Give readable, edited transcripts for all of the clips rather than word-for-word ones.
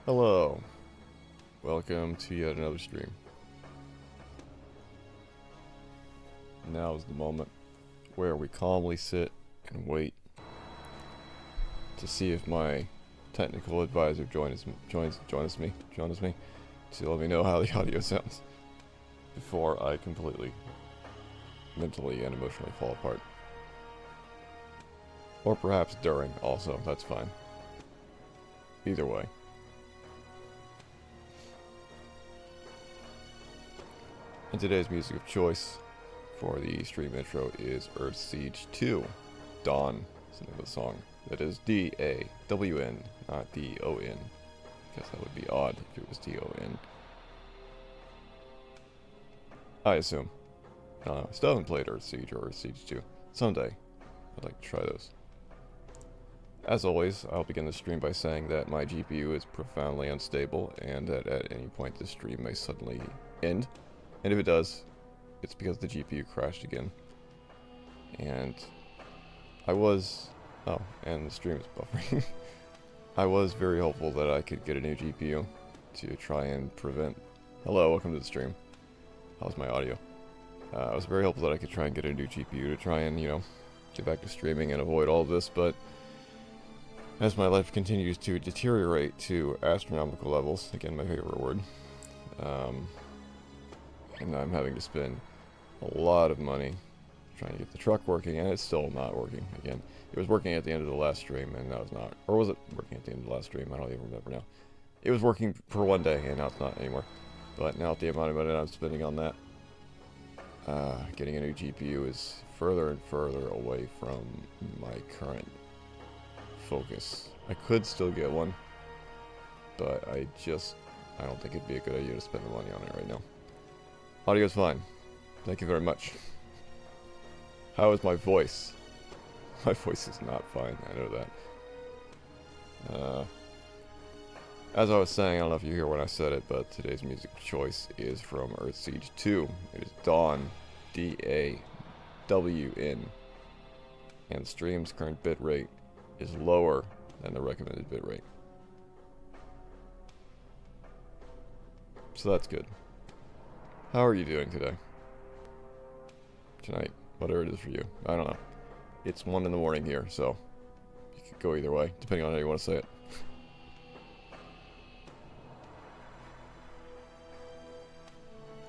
Hello, welcome to yet another stream. Now is the moment where we calmly sit and wait to see if my technical advisor joins me to let me know how the audio sounds before I completely mentally and emotionally fall apart. Or perhaps during also, that's fine. Either way. And today's music of choice for the stream intro is Earth Siege 2. Dawn is the name of the song. That is D-A-W-N, not D-O-N. Because that would be odd if it was D-O-N. I assume. I don't know. I still haven't played Earth Siege or Earth Siege 2. Someday, I'd like to try those. As always, I'll begin the stream by saying that my GPU is profoundly unstable and that at any point this stream may suddenly end. And if it does, it's because the GPU crashed again. And I was... Oh, and the stream is buffering. I was very hopeful that I could get a new GPU to try and prevent... Hello, welcome to the stream. How's my audio? I was very hopeful that I could try and get a new GPU to try and, get back to streaming and avoid all of this, but... as my life continues to deteriorate to astronomical levels, again my favorite word, and I'm having to spend a lot of money trying to get the truck working, and it's still not working. Again, it was working at the end of the last stream, and now it's not. Or was it working at the end of the last stream? I don't even remember now. It was working for one day, and now it's not anymore. But now with the amount of money I'm spending on that, getting a new GPU is further and further away from my current focus. I could still get one, but I don't think it'd be a good idea to spend the money on it right now. Audio's fine. Thank you very much. How is my voice? My voice is not fine, I know that. As I was saying, I don't know if you hear when I said it, but today's music choice is from Earth Siege 2. It is Dawn, D-A-W-N, and the stream's current bitrate is lower than the recommended bitrate. So that's good. How are you doing today? Tonight, whatever it is for you. I don't know. It's 1 in the morning here, so you could go either way, depending on how you want to say it.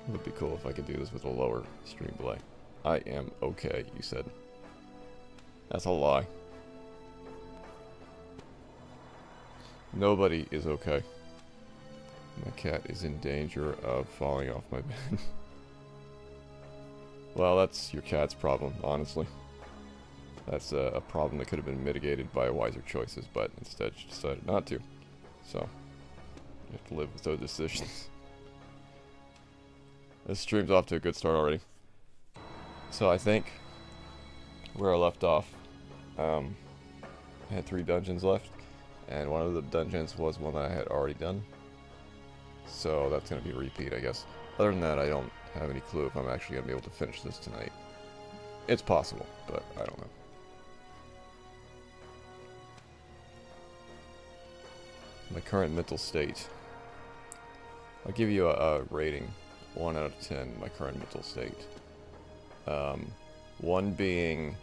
It would be cool if I could do this with a lower stream delay. I am okay, you said. That's a lie. Nobody is okay. My cat is in danger of falling off my bed. Well, that's your cat's problem, honestly. That's a problem that could have been mitigated by wiser choices, but instead she decided not to. So, you have to live with those decisions. This stream's off to a good start already. So I think where I left off, I had 3 dungeons left. And one of the dungeons was one that I had already done. So that's going to be a repeat, I guess. Other than that, I don't have any clue if I'm actually going to be able to finish this tonight. It's possible, but I don't know. My current mental state. I'll give you a rating. 1 out of 10, my current mental state. 1 being...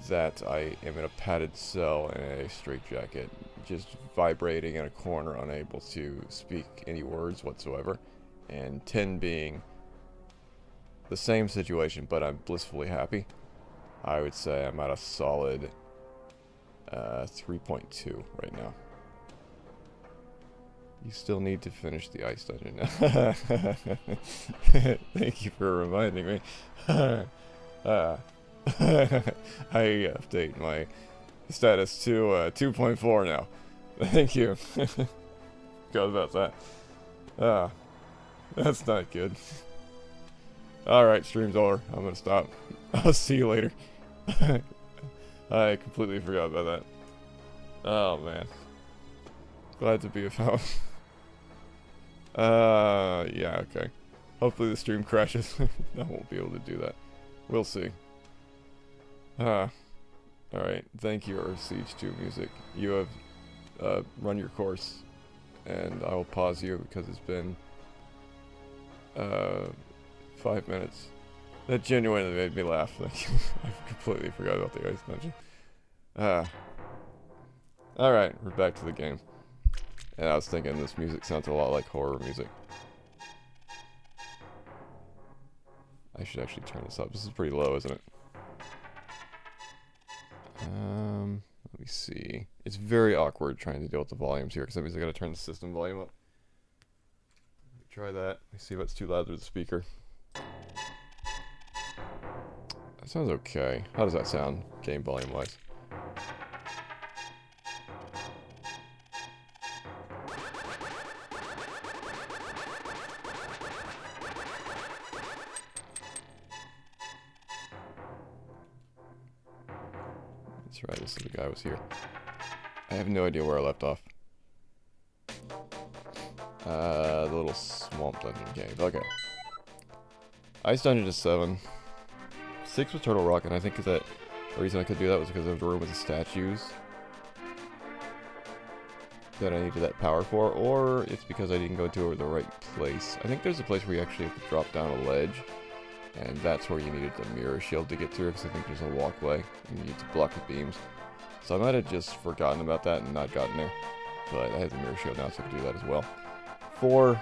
that I am in a padded cell in a straitjacket, just vibrating in a corner, unable to speak any words whatsoever. And 10 being the same situation, but I'm blissfully happy. I would say I'm at a solid 3.2 right now. You still need to finish the ice dungeon now. Thank you for reminding me. I update my status to 2.4 now. Thank you. Forgot about that. That's not good. Alright, stream's over. I'm gonna stop. I'll see you later. I completely forgot about that. Oh man. Glad to be a fountain. Yeah, okay. Hopefully the stream crashes. I won't be able to do that. We'll see. Alright. Thank you, Earth Siege 2 music. You have run your course, and I will pause you because it's been 5 minutes. That genuinely made me laugh. I completely forgot about the ice dungeon. Alright, we're back to the game. And I was thinking this music sounds a lot like horror music. I should actually turn this up. This is pretty low, isn't it? Let me see. It's very awkward trying to deal with the volumes here, because that means I gotta turn the system volume up. Let me try that. Let me see if it's too loud through the speaker. That sounds okay. How does that sound, game volume-wise? That's right, this is the guy who was here. I have no idea where I left off. The little swamp dungeon cave. Okay. Ice dungeon is 7. 6 was Turtle Rock, and I think that the reason I could do that was because there was a room with the statues that I needed that power for, or it's because I didn't go to the right place. I think there's a place where you actually have to drop down a ledge, and that's where you needed the mirror shield to get through, because I think there's a walkway, and you need to block the beams. So I might have just forgotten about that and not gotten there, but I have the mirror shield now, so I can do that as well. 4...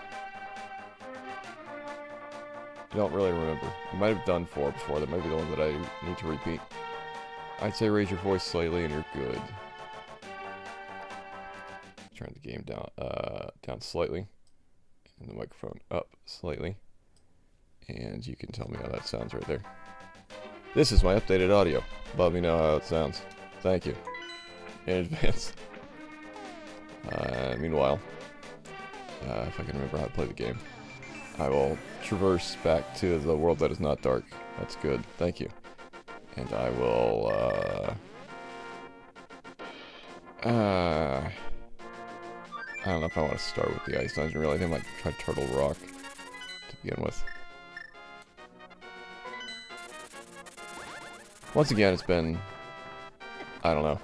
I don't really remember. I might have done 4 before. That might be the one that I need to repeat. I'd say raise your voice slightly and you're good. Turn the game down slightly. And the microphone up slightly. And you can tell me how that sounds right there. This is my updated audio. Let me know how it sounds. Thank you. In advance. Meanwhile, if I can remember how to play the game, I will traverse back to the world that is not dark. That's good. Thank you. And I will, I don't know if I want to start with the ice dungeon, really. I think I might try Turtle Rock to begin with. Once again, it's been, I don't know,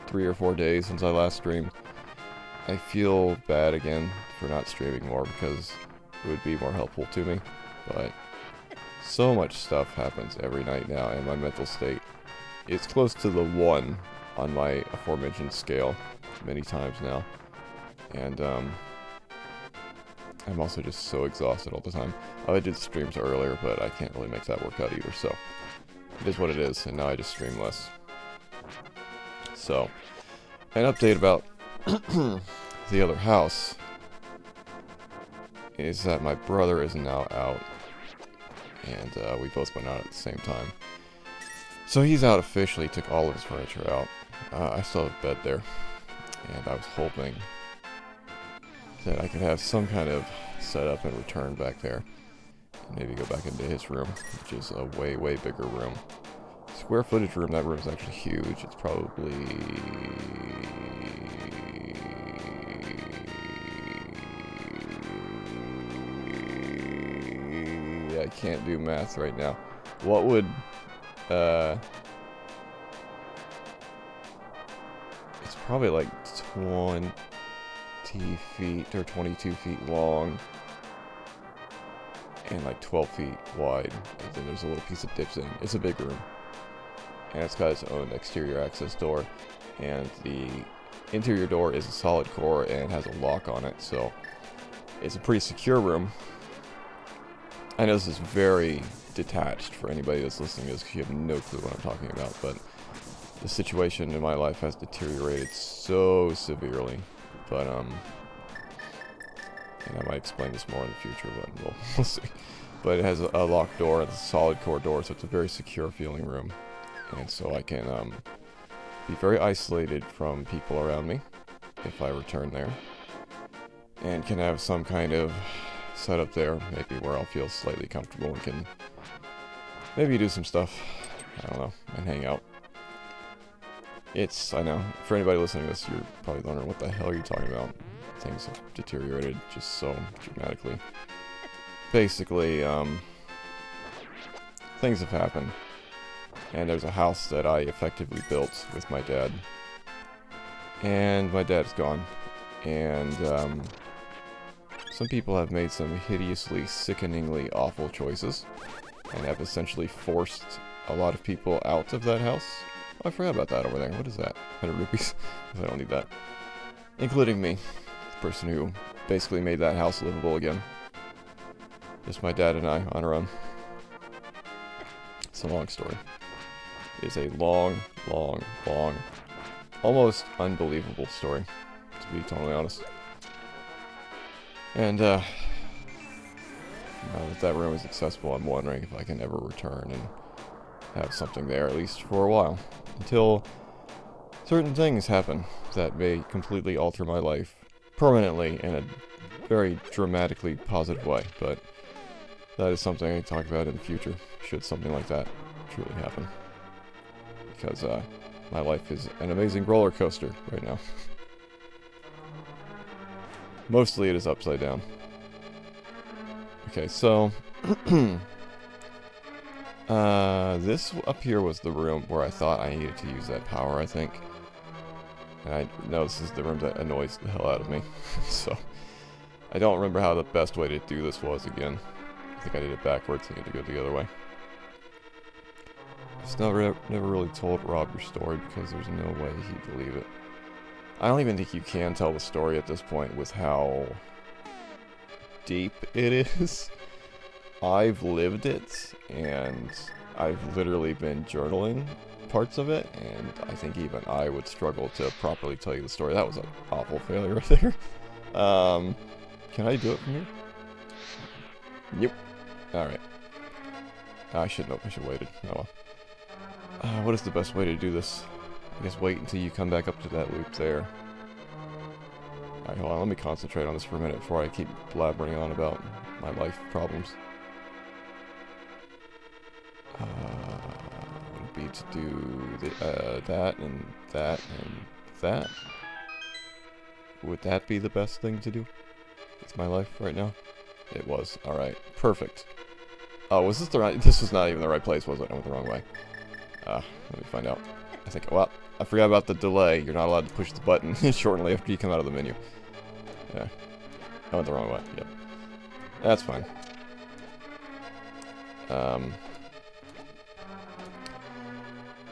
3 or 4 days since I last streamed. I feel bad again for not streaming more because it would be more helpful to me, but so much stuff happens every night now, and my mental state is close to the 1 on my aforementioned scale many times now, and I'm also just so exhausted all the time. I did streams earlier, but I can't really make that work out either, so it is what it is, and now I just stream less. So, an update about the other house is that my brother is now out, and we both went out at the same time. So he's out officially, took all of his furniture out. I still have a bed there, and I was hoping that I could have some kind of setup and return back there, and maybe go back into his room, which is a way, way bigger room. Square footage room, that room is actually huge. It's probably... I can't do math right now. What would, it's probably like 20 feet or 22 feet long and like 12 feet wide. And then there's a little piece that dips in. It's a big room. And it's got its own exterior access door. And the interior door is a solid core and has a lock on it. So it's a pretty secure room. I know this is very detached for anybody that's listening to this because you have no clue what I'm talking about, but the situation in my life has deteriorated so severely. But, and I might explain this more in the future, but we'll see. But it has a locked door, it's a solid core door, so it's a very secure feeling room. And so I can be very isolated from people around me if I return there. And can have some kind of setup there, maybe where I'll feel slightly comfortable and can maybe do some stuff, I don't know, and hang out. I know, for anybody listening to this, you're probably wondering what the hell are you talking about. Things have deteriorated just so dramatically. Basically, things have happened. And there's a house that I effectively built with my dad And my dad's gone. And some people have made some hideously, sickeningly awful choices. And have essentially forced a lot of people out of that house. Oh, I forgot about that over there. What is that? 100 rupees? I don't need that. Including me. The person who basically made that house livable again. Just my dad and I on our own. It's a long story. It's a long, long, long, almost unbelievable story, to be totally honest. And, now that that room is accessible, I'm wondering if I can ever return and have something there, at least for a while. Until certain things happen that may completely alter my life permanently in a very dramatically positive way, but that is something I can talk about in the future, should something like that truly happen. Because, my life is an amazing roller coaster right now. Mostly it is upside down. Okay, so... this up here was the room where I thought I needed to use that power, I think. And I know this is the room that annoys the hell out of me. So, I don't remember how the best way to do this was again. I think I did it backwards, I need to go the other way. I've never really told Rob your story because there's no way he'd believe it. I don't even think you can tell the story at this point with how deep it is. I've lived it, and I've literally been journaling parts of it, and I think even I would struggle to properly tell you the story. That was an awful failure right there. Can I do it from here? Yep. Alright. I should have waited. Oh well. What is the best way to do this? I guess wait until you come back up to that loop there. Alright, hold on. Let me concentrate on this for a minute before I keep blabbering on about my life problems. Would be to do that and that and that. Would that be the best thing to do? It's my life right now. It was. Alright. Perfect. Oh, was this the right... This was not even the right place, was it? I went the wrong way. Let me find out. I think... Well, I forgot about the delay. You're not allowed to push the button shortly after you come out of the menu. Yeah. I went the wrong way. Yep. That's fine.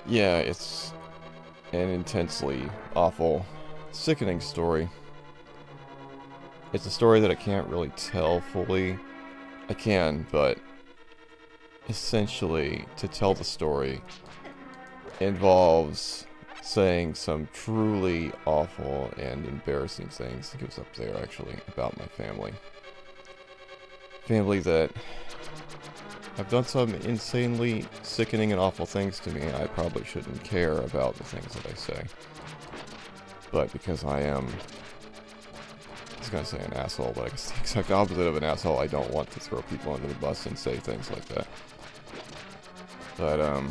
Yeah, it's an intensely awful, sickening story. It's a story that I can't really tell fully. I can, but essentially, to tell the story involves saying some truly awful and embarrassing things. I think it was up there, actually, about my family. Family that have done some insanely sickening and awful things to me, and I probably shouldn't care about the things that I say. But because I am... I was gonna say an asshole, but I guess the exact opposite of an asshole, I don't want to throw people under the bus and say things like that. But,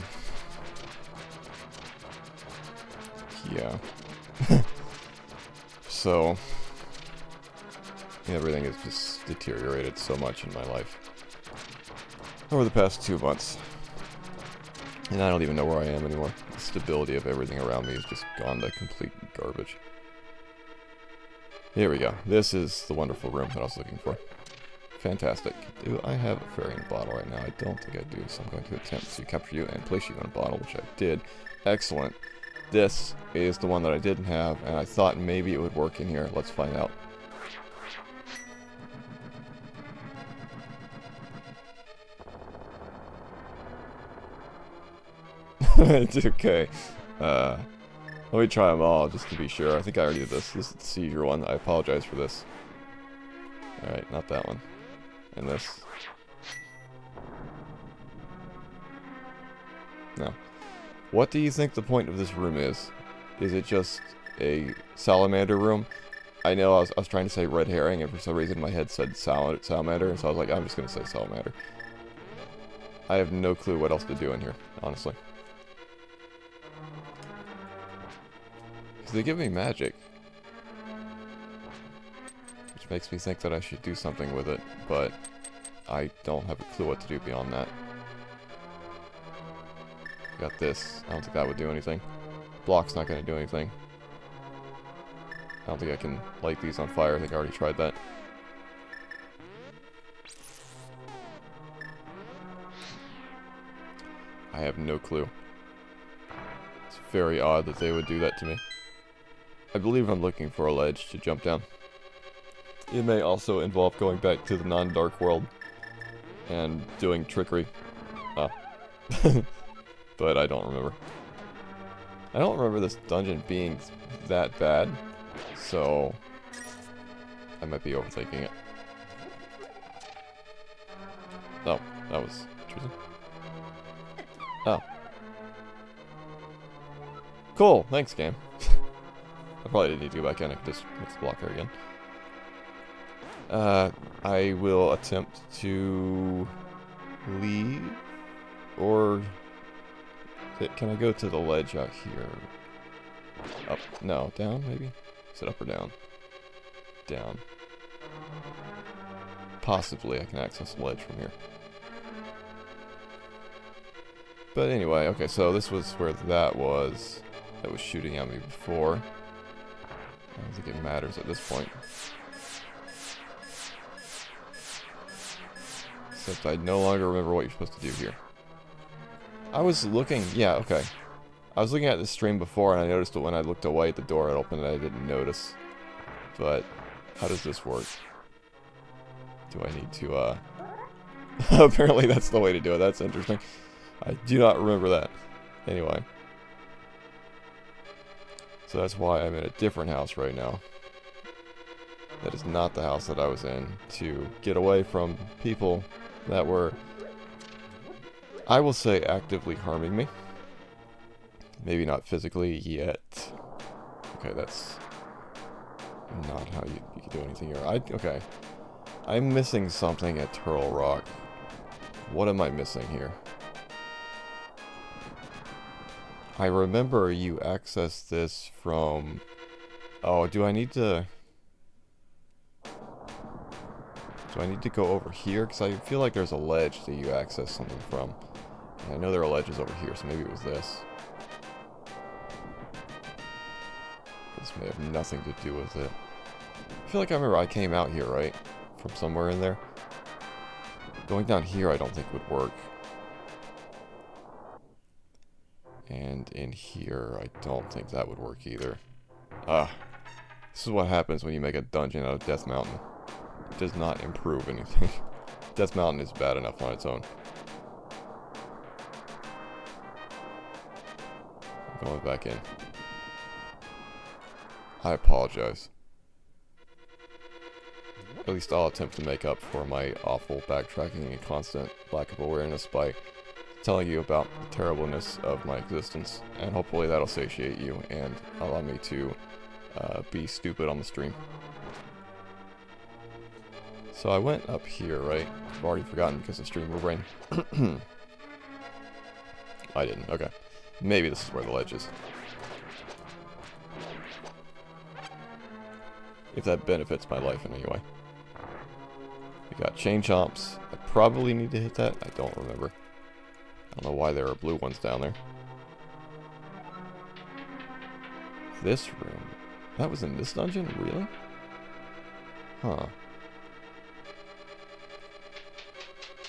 yeah. So, everything has just deteriorated so much in my life over the past 2 months. And I don't even know where I am anymore. The stability of everything around me has just gone to complete garbage. Here we go. This is the wonderful room that I was looking for. Fantastic. Do I have a fairy in a bottle right now? I don't think I do, so I'm going to attempt to capture you and place you in a bottle, which I did. Excellent. This is the one that I didn't have, and I thought maybe it would work in here. Let's find out. It's okay. Let me try them all, just to be sure. I think I already did this. This is the seizure one. I apologize for this. Alright, not that one. And this. No. What do you think the point of this room is? Is it just a salamander room? I know I was trying to say red herring, and for some reason my head said salamander, so I was like, I'm just going to say salamander. I have no clue what else to do in here, honestly. Because they give me magic. Which makes me think that I should do something with it, but I don't have a clue what to do beyond that. Got this. I don't think that would do anything. Block's not going to do anything. don't think I can light these on fire. I think I already tried that. I have no clue. It's very odd that they would do that to me. I believe I'm looking for a ledge to jump down. It may also involve going back to the non-dark world and doing trickery. But I don't remember. I don't remember this dungeon being that bad, so I might be overthinking it. Oh, that was interesting. Oh. Cool, thanks, game. I probably didn't need to go back in, I could just hit the block there again. I will attempt to leave, or can I go to the ledge out here? Up, no, down maybe? Is it up or down? Down. Possibly I can access the ledge from here. But anyway, okay, so this was where that was shooting at me before. I don't think it matters at this point. Except I no longer remember what you're supposed to do here. I was looking, yeah, okay. I was looking at this stream before and I noticed that when I looked away at the door it opened and I didn't notice. But, how does this work? Do I need to, apparently that's the way to do it, that's interesting. I do not remember that. Anyway. So that's why I'm in a different house right now. That is not the house that I was in, to get away from people that were, I will say, actively harming me. Maybe not physically yet. Okay, that's not how you can do anything here. Okay. I'm missing something at Turtle Rock. What am I missing here? I remember you access this from... Oh, do I need to go over here? Because I feel like there's a ledge that you access something from. And I know there are ledges over here, so maybe it was this. This may have nothing to do with it. I feel like I remember I came out here, right? From somewhere in there. Going down here I don't think would work. And in here, I don't think that would work either. This is what happens when you make a dungeon out of Death Mountain. It does not improve anything. Death Mountain is bad enough on its own. I'm going back in. I apologize. At least I'll attempt to make up for my awful backtracking and constant lack of awareness by telling you about the terribleness of my existence, and hopefully that'll satiate you and allow me to be stupid on the stream. So I went up here, right? I've already forgotten because of streamer brain. I didn't, okay. Maybe this is where the ledge is. If that benefits my life in any way. We got chain chomps. I probably need to hit that. I don't remember. I don't know why there are blue ones down there. This room. That was in this dungeon? Really? Huh.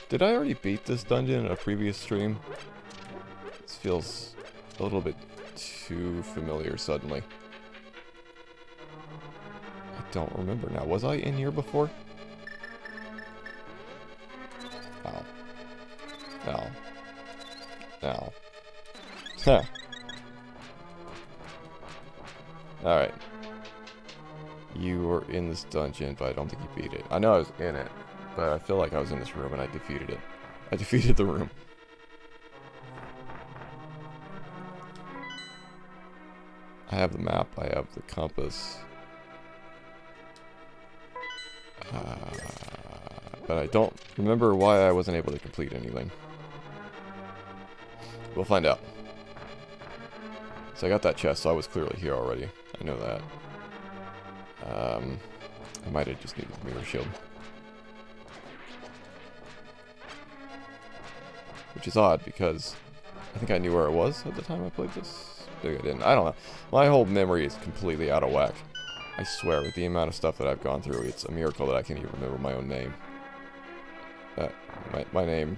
Did I already beat this dungeon in a previous stream? This feels a little bit too familiar suddenly. I don't remember now. Was I in here before? Ow. Ow. Ow. Huh. Alright. You were in this dungeon, but I don't think you beat it. I know I was in it, but I feel like I was in this room and I defeated it. I defeated the room. I have the map, I have the compass. But I don't remember why I wasn't able to complete anything. We'll find out. So I got that chest, so I was clearly here already. I know that. I might have just needed the mirror shield. Which is odd, because I think I knew where it was at the time I played this. Maybe I didn't. I don't know. My whole memory is completely out of whack. I swear, with the amount of stuff that I've gone through, it's a miracle that I can even remember my own name. My name...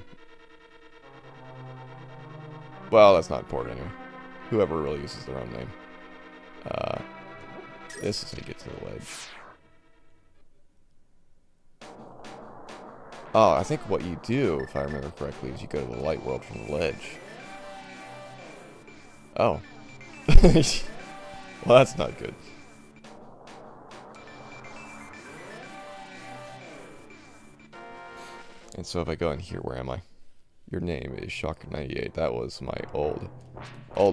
Well, that's not important anyway. Whoever really uses their own name. This is how you get to the ledge. Oh, I think what you do, if I remember correctly, is you go to the light world from the ledge. Oh. Well, that's not good. And so if I go in here, where am I? Your name is Shocker98. That was my old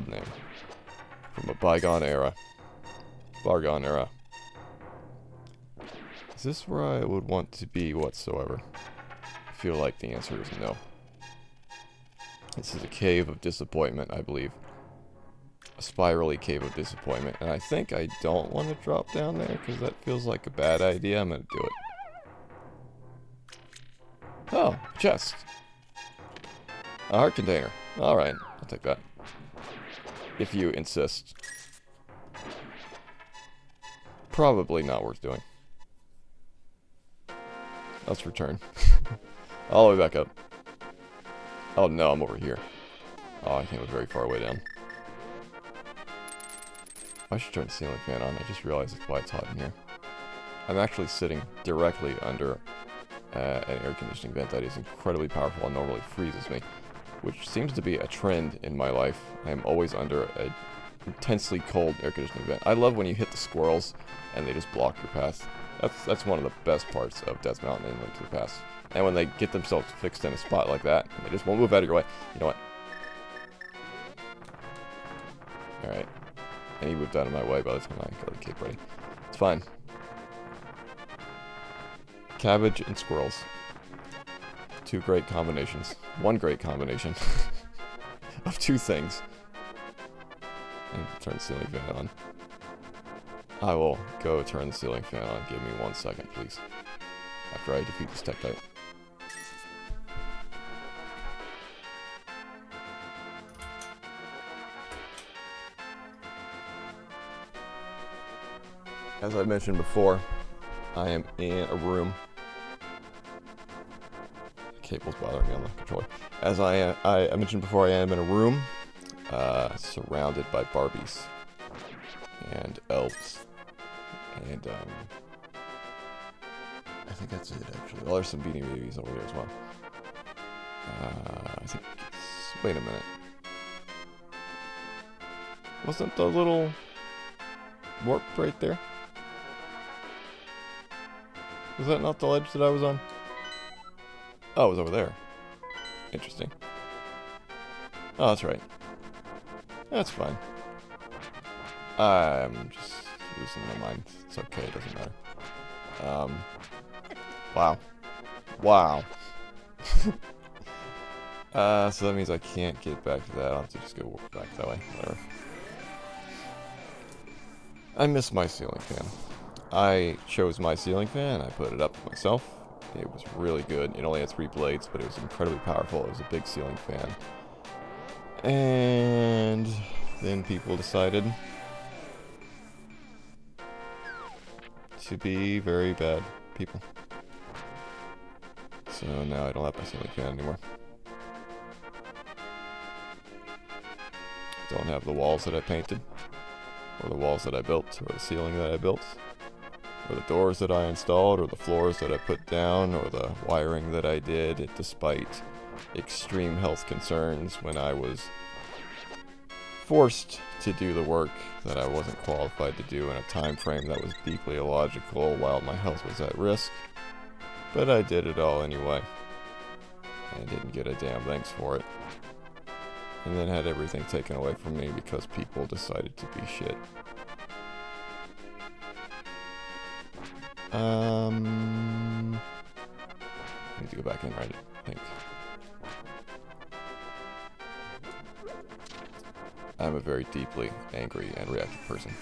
name. From a bygone era. Bygone era. Is this where I would want to be whatsoever? I feel like the answer is no. This is a cave of disappointment, I believe. A spirally cave of disappointment. And I think I don't want to drop down there, because that feels like a bad idea. I'm going to do it. Oh, a chest. A heart container. Alright, I'll take that. If you insist. Probably not worth doing. Let's return. All the way back up. Oh no, I'm over here. Oh, I came very far away down. I should turn the ceiling fan on. I just realized it's why it's hot in here. I'm actually sitting directly under an air conditioning vent that is incredibly powerful and normally freezes me, which seems to be a trend in my life. I am always under an intensely cold air conditioning vent. I love when you hit the squirrels and they just block your path. That's one of the best parts of Death Mountain and Link to the Past. And when they get themselves fixed in a spot like that, and they just won't move out of your way. You know what? Alright. And he moved out of my way by the time I got the cape ready. It's fine. Cabbage and squirrels. Two great combinations. One great combination. Of two things. And turn the ceiling fan on. I will go turn the ceiling fan on. Give me 1 second, please. After I defeat this tech type. As I mentioned before, I am in a room. The cable's bothering me on the controller. As I mentioned before, I am in a room surrounded by Barbies and elves. And I think that's it, actually. Well, there's some Beanie Babies over there as well. I think it's... Wait a minute. Wasn't the little warp right there? Was that not the ledge that I was on? Oh, it was over there. Interesting. Oh, that's right. That's fine. I'm just losing my mind. It's okay, it doesn't matter. Wow. Wow. So that means I can't get back to that. I'll have to just go back that way. Whatever. I miss my ceiling fan. I chose my ceiling fan, I put it up myself. It was really good. It only had 3 blades, but it was incredibly powerful. It was a big ceiling fan. And then people decided to be very bad people. So now I don't have my ceiling fan anymore. Don't have the walls that I painted, or the walls that I built, or the ceiling that I built, or the doors that I installed, or the floors that I put down, or the wiring that I did, despite extreme health concerns when I was forced to do the work that I wasn't qualified to do in a time frame that was deeply illogical while my health was at risk. But I did it all anyway, and didn't get a damn thanks for it. And then had everything taken away from me because people decided to be shit. I need to go back and write it, I think. I'm a very deeply angry and reactive person.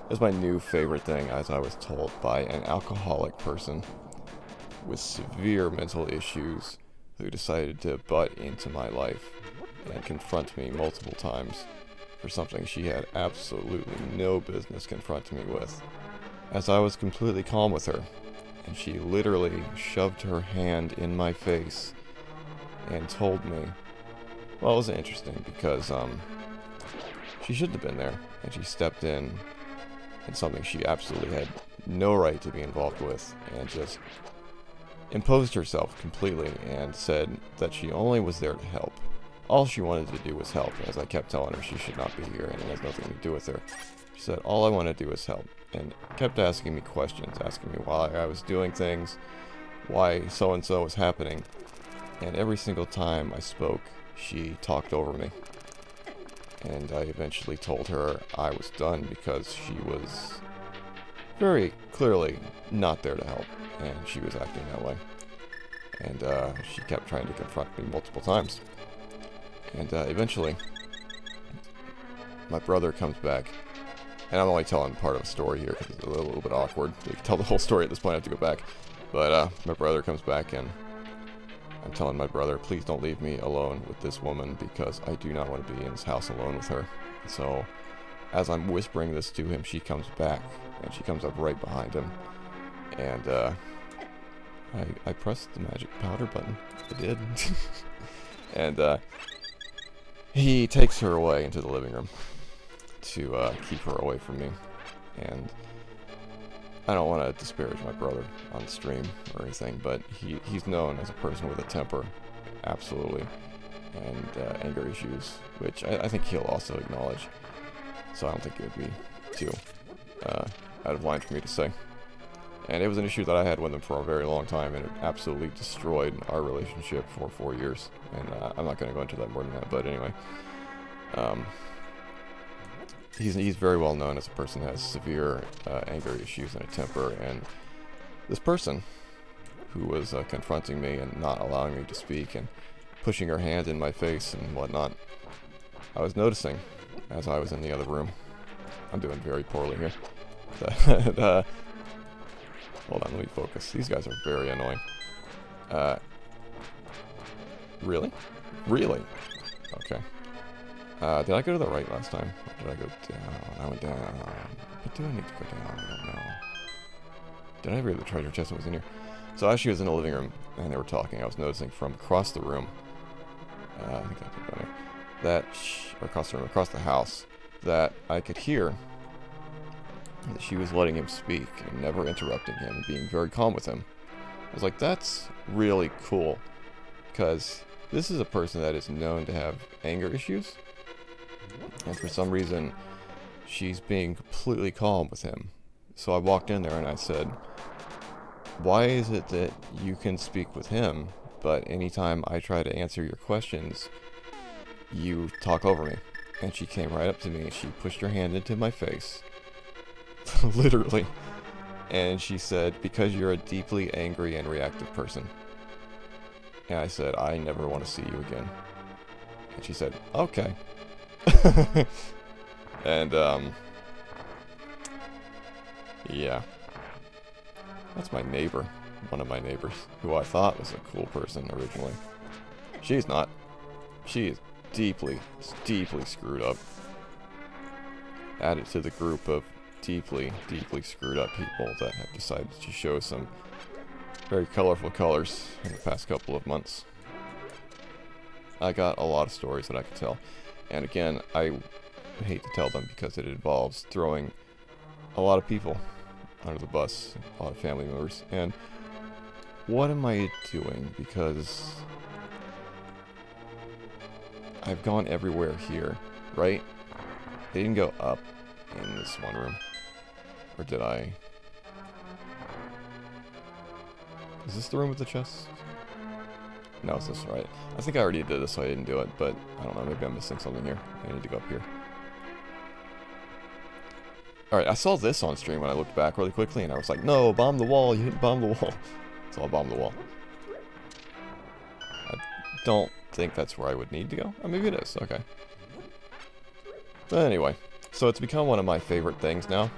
That's my new favorite thing, as I was told by an alcoholic person with severe mental issues who decided to butt into my life and confront me multiple times for something she had absolutely no business confronting me with, as I was completely calm with her, and she literally shoved her hand in my face and told me, well, it was interesting because she shouldn't have been there, and she stepped in something she absolutely had no right to be involved with, and just imposed herself completely and said that she only was there to help. All she wanted to do was help, as I kept telling her she should not be here and it has nothing to do with her. She said, all I want to do is help, and kept asking me questions, asking me why I was doing things, why so-and-so was happening, and every single time I spoke, she talked over me. And I eventually told her I was done because she was very clearly not there to help, and she was acting that way. And she kept trying to confront me multiple times. And eventually, my brother comes back, and I'm only telling part of a story here because it's a little bit awkward. You can tell the whole story at this point, I have to go back. But my brother comes back, and I'm telling my brother, please don't leave me alone with this woman because I do not want to be in this house alone with her. So, as I'm whispering this to him, she comes back, and she comes up right behind him. And I pressed the magic powder button. I did. And he takes her away into the living room to keep her away from me. And I don't want to disparage my brother on stream or anything, but he's known as a person with a temper, absolutely, and anger issues, which I think he'll also acknowledge. So I don't think it would be too out of line for me to say. And it was an issue that I had with him for a very long time, and it absolutely destroyed our relationship for 4 years. And I'm not going to go into that more than that, but anyway. He's very well known as a person who has severe anger issues and a temper, and this person who was confronting me and not allowing me to speak and pushing her hand in my face and whatnot, I was noticing as I was in the other room. I'm doing very poorly here. That, hold on, let me focus. These guys are very annoying. Really? Really? Okay. Did I go to the right last time? Or did I go down? I went down. But do I need to go down? I don't know. Did I ever get the treasure chest that was in here? So as she was in the living room and they were talking, I was noticing from across the room, I think I did better, that, or across the room, across the house, that I could hear that she was letting him speak and never interrupting him and being very calm with him. I was like, that's really cool, because this is a person that is known to have anger issues, and for some reason, she's being completely calm with him. So I walked in there and I said, why is it that you can speak with him, but anytime I try to answer your questions, you talk over me? And she came right up to me and she pushed her hand into my face, literally, and she said, because you're a deeply angry and reactive person. And I said, I never want to see you again. And she said, okay. And, yeah. That's my neighbor. One of my neighbors, who I thought was a cool person originally. She's not. She is deeply, deeply screwed up. Added to the group of deeply, deeply screwed up people that have decided to show some very colorful colors in the past couple of months. I got a lot of stories that I could tell. And again, I hate to tell them because it involves throwing a lot of people under the bus, a lot of family members. And what am I doing? Because I've gone everywhere here, right? They didn't go up in this one room. Or did I? Is this the room with the chests? No, is this right? I think I already did this, so I didn't do it, but I don't know, maybe I'm missing something here. I need to go up here. Alright, I saw this on stream when I looked back really quickly, and I was like, no, bomb the wall, you didn't bomb the wall. So I'll bomb the wall. I don't think that's where I would need to go. Oh, maybe it is, okay. But anyway, so it's become one of my favorite things now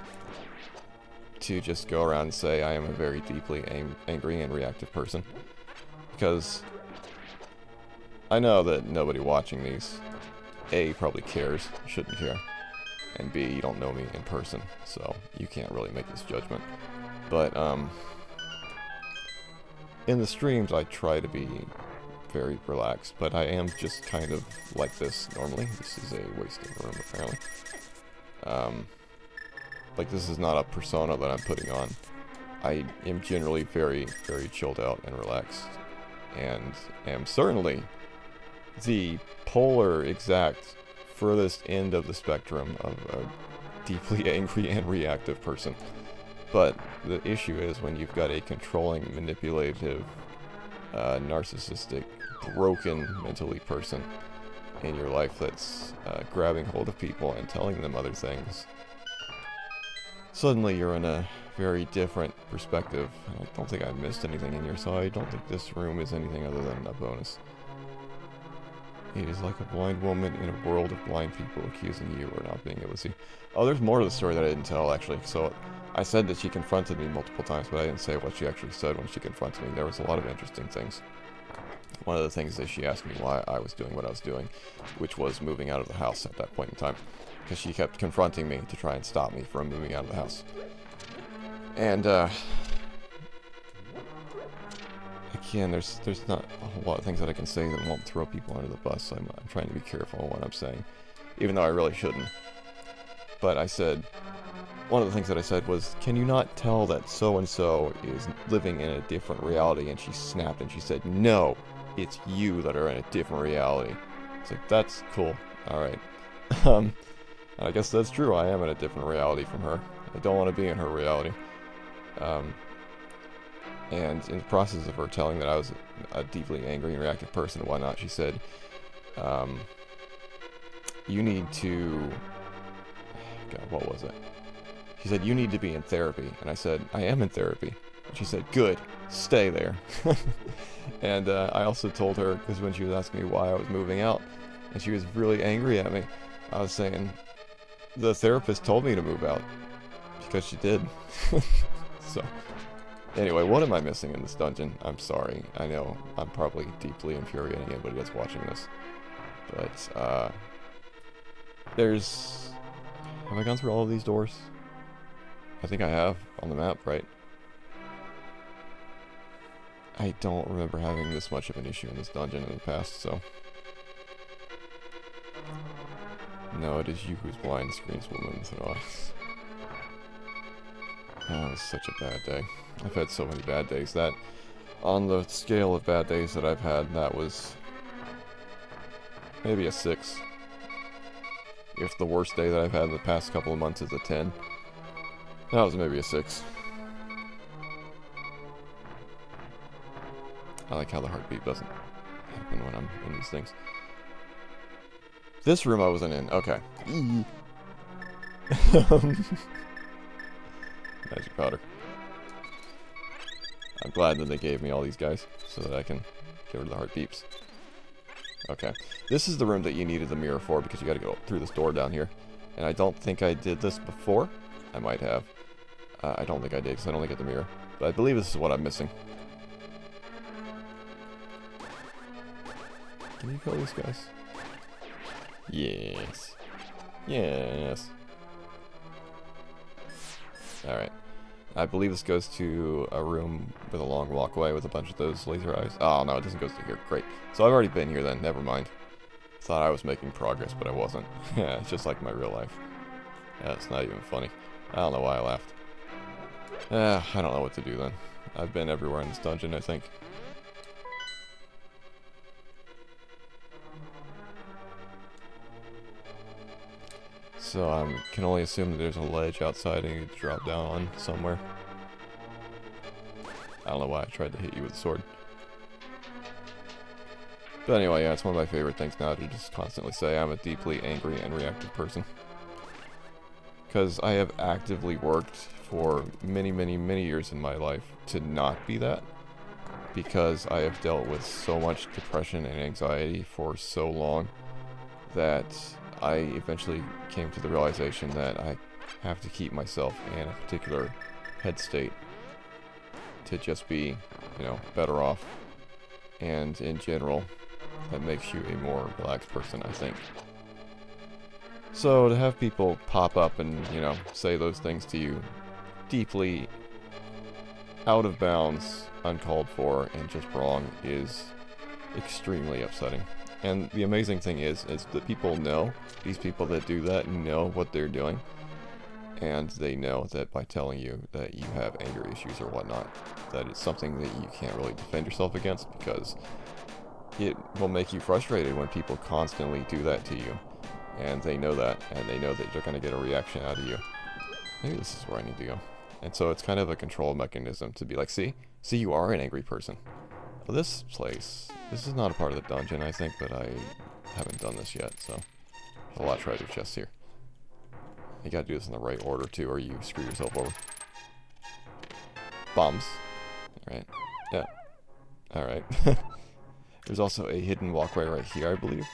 to just go around and say I am a very deeply angry and reactive person. Because I know that nobody watching these A, probably cares, shouldn't care, and B, you don't know me in person, so you can't really make this judgment. But, in the streams, I try to be very relaxed, but I am just kind of like this normally. This is a waste of room, apparently. Like, this is not a persona that I'm putting on. I am generally very, very chilled out and relaxed, and am certainly the polar exact furthest end of the spectrum of a deeply angry and reactive person. But the issue is when you've got a controlling, manipulative, narcissistic, broken mentally person in your life that's grabbing hold of people and telling them other things, suddenly you're in a very different perspective. I don't think I missed anything in here, so I don't think this room is anything other than a bonus. It is like a blind woman in a world of blind people accusing you of not being able to see. Oh, there's more to the story that I didn't tell, actually. So, I said that she confronted me multiple times, but I didn't say what she actually said when she confronted me. There was a lot of interesting things. One of the things is she asked me why I was doing what I was doing, which was moving out of the house at that point in time. Because she kept confronting me to try and stop me from moving out of the house. And, again, there's not a whole lot of things that I can say that won't throw people under the bus, so I'm trying to be careful on what I'm saying, even though I really shouldn't. But I said, one of the things that I said was, can you not tell that so-and-so is living in a different reality? And she snapped and she said, no, it's you that are in a different reality. It's like, that's cool, alright. And I guess that's true, I am in a different reality from her. I don't want to be in her reality. And in the process of her telling that I was a deeply angry and reactive person and whatnot, she said, you need to... God, what was it? She said, you need to be in therapy. And I said, I am in therapy. And she said, good, stay there. And I also told her, because when she was asking me why I was moving out, and she was really angry at me, I was saying, the therapist told me to move out. Because she did. So, anyway, what am I missing in this dungeon? I'm sorry. I know I'm probably deeply infuriating anybody that's watching this. But, there's... Have I gone through all of these doors? I think I have, on the map, right? I don't remember having this much of an issue in this dungeon in the past, so... No, it is you who's blind, screams woman with an eyes. Oh, it was such a bad day. I've had so many bad days. That, on the scale of bad days that I've had, that was... maybe a 6. If the worst day that I've had in the past couple of months is a 10, that was maybe a 6. I like how the heartbeat doesn't happen when I'm in these things. This room I wasn't in. Okay. Magic powder. I'm glad that they gave me all these guys so that I can get rid of the heart beeps. Okay. This is the room that you needed the mirror for because you gotta go through this door down here. And I don't think I did this before. I might have. I don't think I did because I don't get the mirror. But I believe this is what I'm missing. Can you kill these guys? Yes. Yes. Alright. I believe this goes to a room with a long walkway with a bunch of those laser eyes. Oh, no, it doesn't go to here. Great. So I've already been here then. Never mind. Thought I was making progress, but I wasn't. Yeah, it's just like my real life. Yeah, it's not even funny. I don't know why I laughed. I don't know what to do then. I've been everywhere in this dungeon, I think. So I can only assume that there's a ledge outside and you drop down on somewhere. I don't know why I tried to hit you with a sword. But anyway, yeah, it's one of my favorite things now to just constantly say I'm a deeply angry and reactive person. Because I have actively worked for many, many, many years in my life to not be that. Because I have dealt with so much depression and anxiety for so long that I eventually came to the realization that I have to keep myself in a particular head state to just be, you know, better off. And in general, that makes you a more relaxed person, I think. So to have people pop up and, you know, say those things to you, deeply out of bounds, uncalled for, and just wrong, is extremely upsetting. And the amazing thing is that people know, these people that do that know what they're doing. And they know that by telling you that you have anger issues or whatnot, that it's something that you can't really defend yourself against, because it will make you frustrated when people constantly do that to you. And they know that, and they know that they're going to get a reaction out of you. Maybe this is where I need to go. And so it's kind of a control mechanism to be like, see, you are an angry person. Well, this place, this is not a part of the dungeon, I think, but I haven't done this yet, so there's a lot of treasure chests here. You gotta do this in the right order, too, or you screw yourself over. Bombs. Alright. Yeah. Alright. There's also a hidden walkway right here, I believe,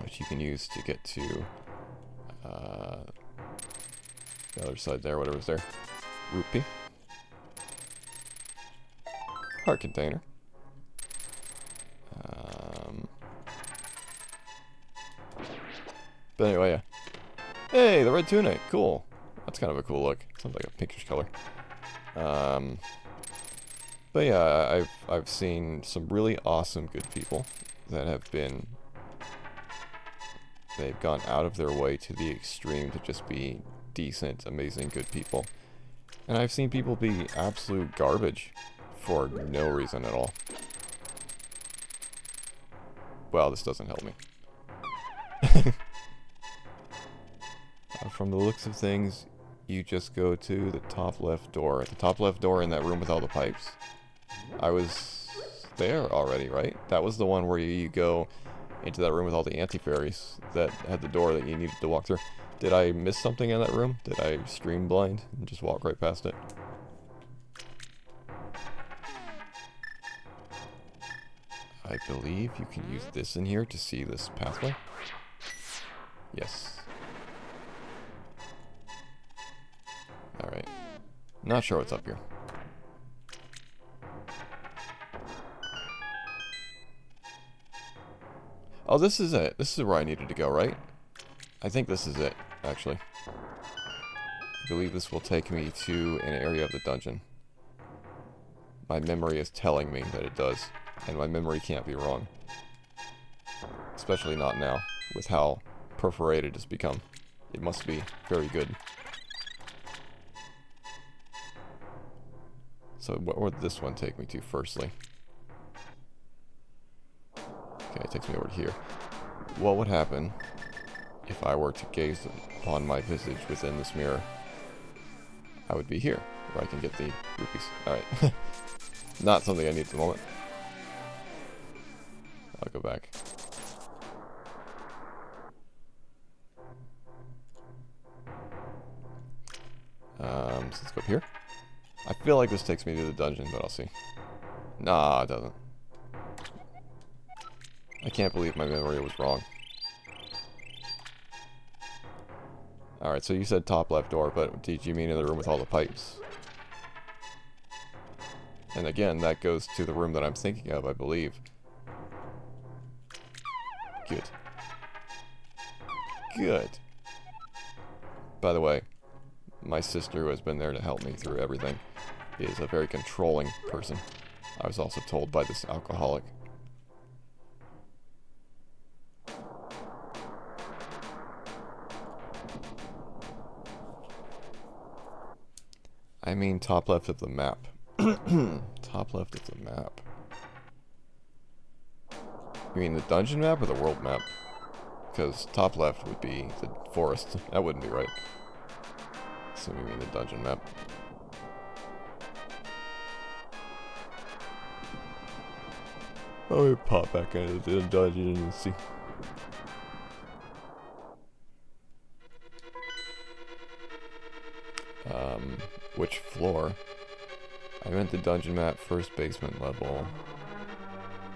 which you can use to get to the other side there, whatever's there. Rupee. Heart container. But anyway, yeah. Hey, the red tunic. Cool. That's kind of a cool look. Sounds like a pinkish color. But yeah, I've seen some really awesome good people that have been... They've gone out of their way to the extreme to just be decent, amazing, good people. And I've seen people be absolute garbage for no reason at all. Well, this doesn't help me. From the looks of things, you just go to the top left door. The top left door in that room with all the pipes. I was there already, right? That was the one where you go into that room with all the anti-fairies that had the door that you needed to walk through. Did I miss something in that room? Did I stream blind and just walk right past it? I believe you can use this in here to see this pathway. Yes. Alright. Not sure what's up here. Oh, this is it. This is where I needed to go, right? I think this is it, actually. I believe this will take me to an area of the dungeon. My memory is telling me that it does, and my memory can't be wrong. Especially not now, with how perforated it's become. It must be very good. So what would this one take me to, firstly? Okay, it takes me over to here. What would happen if I were to gaze upon my visage within this mirror? I would be here, where I can get the rupees. Alright. Not something I need at the moment. I'll go back. So let's go up here. I feel like this takes me to the dungeon, but I'll see. Nah, it doesn't. I can't believe my memory was wrong. Alright, so you said top left door, but did you mean in the room with all the pipes? And again, that goes to the room that I'm thinking of, I believe. Good. Good. By the way, my sister, who has been there to help me through everything, is a very controlling person. I was also told by this alcoholic. I mean top left of the map. Top left of the map. You mean the dungeon map or the world map? Because top left would be the forest. That wouldn't be right. So you mean the dungeon map. I'll pop back into the dungeon and see. Which floor? I meant the dungeon map, first basement level.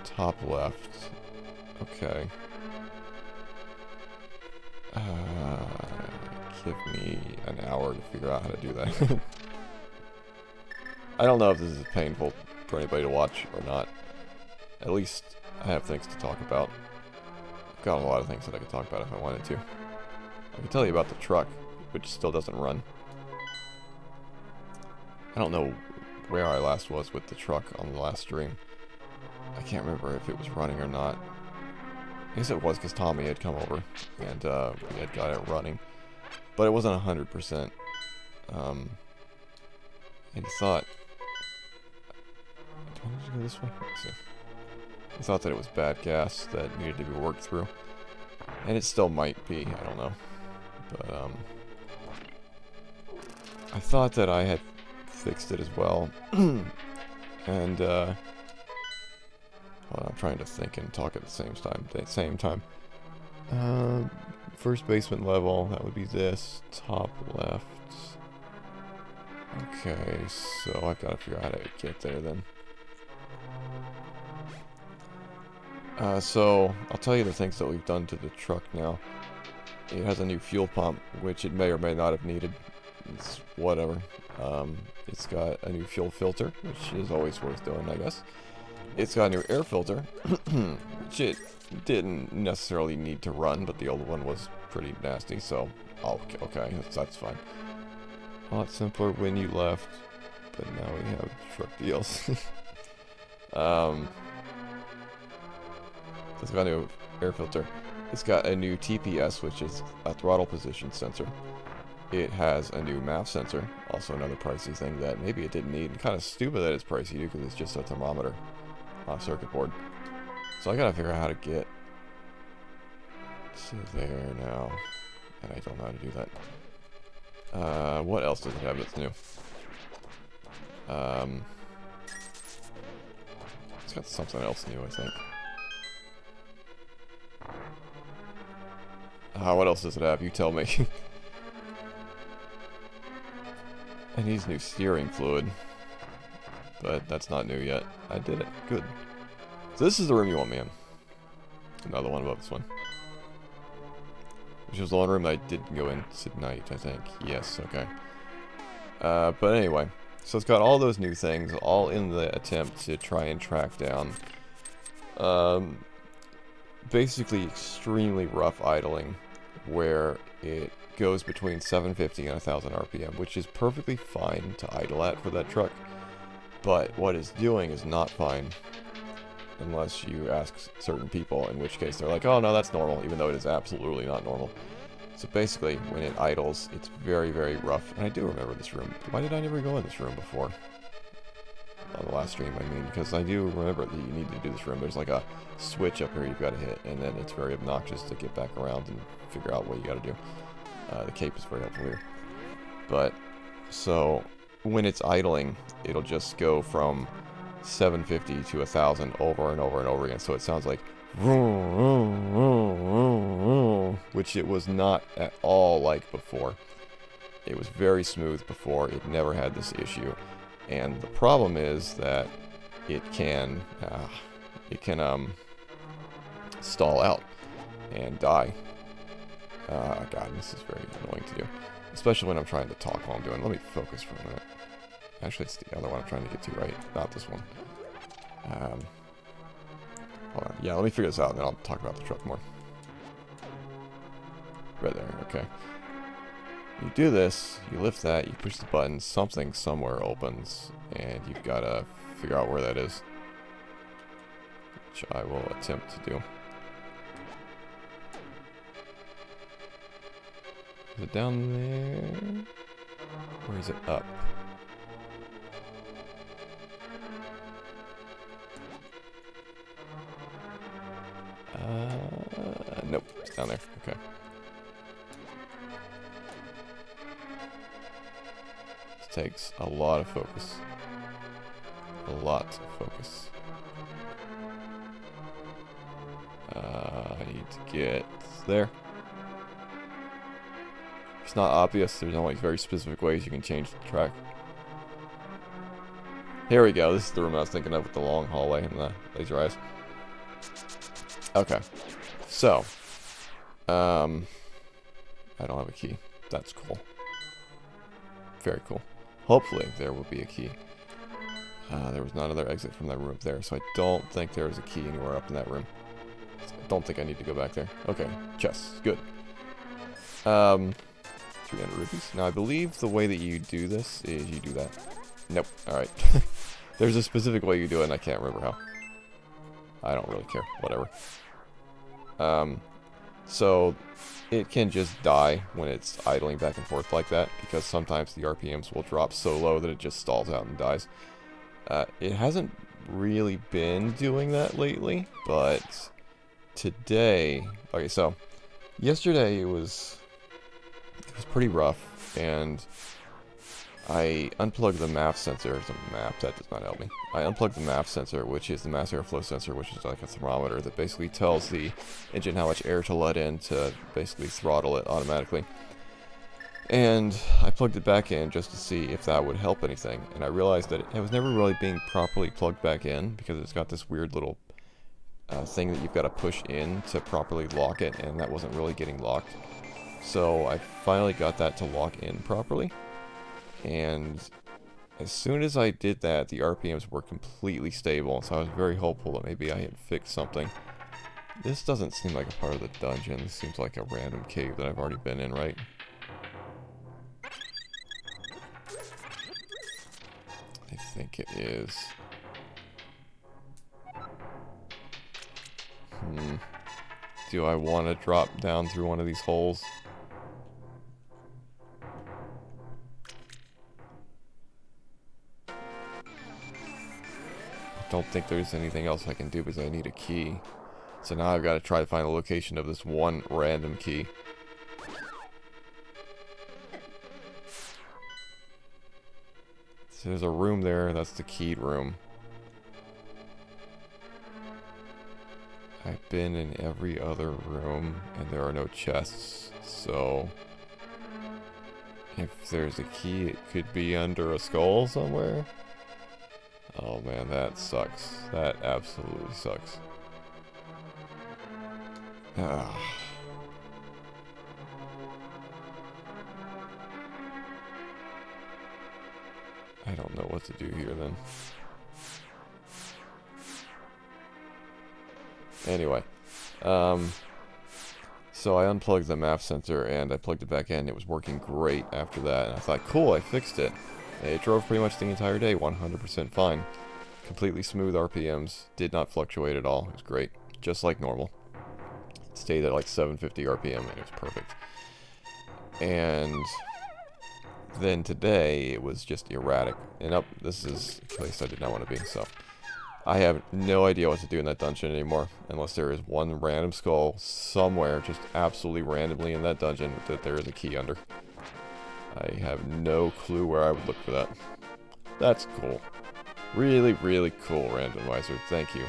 Top left. Okay. Give me an hour to figure out how to do that. I don't know if this is painful for anybody to watch or not. At least I have things to talk about. I've got a lot of things that I could talk about if I wanted to. I can tell you about the truck, which still doesn't run. I don't know where I last was with the truck on the last stream. I can't remember if it was running or not. I guess it was because Tommy had come over and we had got it running. But it wasn't 100%. And he thought... Do I need to go this way? Let's see. He thought that it was bad gas that needed to be worked through. And it still might be, I don't know. But, I thought that I had fixed it as well. And, hold on, I'm trying to think and talk at the same time. First basement level, that would be this. Top left. Okay, so I've got to figure out how to get there then. So, I'll tell you the things that we've done to the truck now. It has a new fuel pump, which it may or may not have needed. It's whatever. It's got a new fuel filter, which is always worth doing, I guess. It's got a new air filter, which it didn't necessarily need to run, but the old one was pretty nasty, so okay, that's fine. A lot simpler when you left, but now we have truck DLC. It's got a new air filter. It's got a new TPS, which is a throttle position sensor. It has a new MAF sensor, also another pricey thing that maybe it didn't need. And kind of stupid that it's pricey too, because it's just a thermometer circuit board. So I gotta figure out how to get to there now, and I don't know how to do that. What else does it have that's new? It's got something else new, I think. What else does it have? You tell me. It needs new steering fluid. But that's not new yet. I did it. Good. So this is the room you want me in. Another one above this one. Which was the one room that I didn't go in tonight, I think. Yes, okay. But anyway. So it's got all those new things, all in the attempt to try and track down basically extremely rough idling, where it goes between 750 and 1000 RPM, which is perfectly fine to idle at for that truck. But what it's doing is not fine unless you ask certain people, in which case they're like, oh no, that's normal, even though it is absolutely not normal. So basically, when it idles, it's very, very rough. And I do remember this room. Why did I never go in this room before? On the last stream, I mean, because I do remember that you need to do this room. There's like a switch up here you've got to hit, and then it's very obnoxious to get back around and figure out what you got to do. The cape is very helpful here. But, so, when it's idling, it'll just go from 750 to 1000 over and over and over again. So it sounds like, which it was not at all like before. It was very smooth before. It never had this issue. And the problem is that it can stall out and die. God, this is very annoying to do, especially when I'm trying to talk while I'm doing. Let me focus for a minute. Actually, it's the other one I'm trying to get to, right? Not this one. Hold on. Yeah, let me figure this out, and then I'll talk about the truck more. Right there. Okay. You do this, you lift that, you push the button, something somewhere opens, and you've got to figure out where that is. Which I will attempt to do. Is it down there? Or is it up? Nope, it's down there. Okay. Takes a lot of focus. A lot of focus. I need to get there. It's not obvious. There's only very specific ways you can change the track. Here we go. This is the room I was thinking of with the long hallway and the laser eyes. Okay. So. I don't have a key. That's cool. Very cool. Hopefully there will be a key. There was not another exit from that room up there, so I don't think there was a key anywhere up in that room. I don't think I need to go back there. Okay, chest. Good. Um, 300 rupees. Now, I believe the way that you do this is you do that. Nope. Alright. There's a specific way you do it, and I can't remember how. I don't really care. Whatever. So, it can just die when it's idling back and forth like that, because sometimes the RPMs will drop so low that it just stalls out and dies. It hasn't really been doing that lately, but today... Okay, so, yesterday it was pretty rough, and I unplugged the MAF sensor. That does not help me. I unplugged the MAF sensor, which is the mass airflow sensor, which is like a thermometer that basically tells the engine how much air to let in to basically throttle it automatically. And I plugged it back in just to see if that would help anything. And I realized that it was never really being properly plugged back in, because it's got this weird little thing that you've got to push in to properly lock it, and that wasn't really getting locked. So I finally got that to lock in properly. And as soon as I did that, the RPMs were completely stable, so I was very hopeful that maybe I had fixed something. This doesn't seem like a part of the dungeon. This seems like a random cave that I've already been in, right? I think it is. Do I want to drop down through one of these holes? Don't think there's anything else I can do because I need a key. So now I've got to try to find the location of this one random key. So there's a room there, that's the keyed room. I've been in every other room and there are no chests, so if there's a key it could be under a skull somewhere. Oh man, that sucks. That absolutely sucks. Ah. I don't know what to do here then. Anyway, so I unplugged the MAF sensor and I plugged it back in. It was working great after that, and I thought, cool, I fixed it. It drove pretty much the entire day, 100% fine. Completely smooth RPMs, did not fluctuate at all. It was great, just like normal. It stayed at like 750 RPM and it was perfect. And then today it was just erratic. And this is a place I did not want to be, so I have no idea what to do in that dungeon anymore, unless there is one random skull somewhere, just absolutely randomly in that dungeon, that there is a key under. I have no clue where I would look for that. That's cool. Really, really cool, Randomizer. Thank you.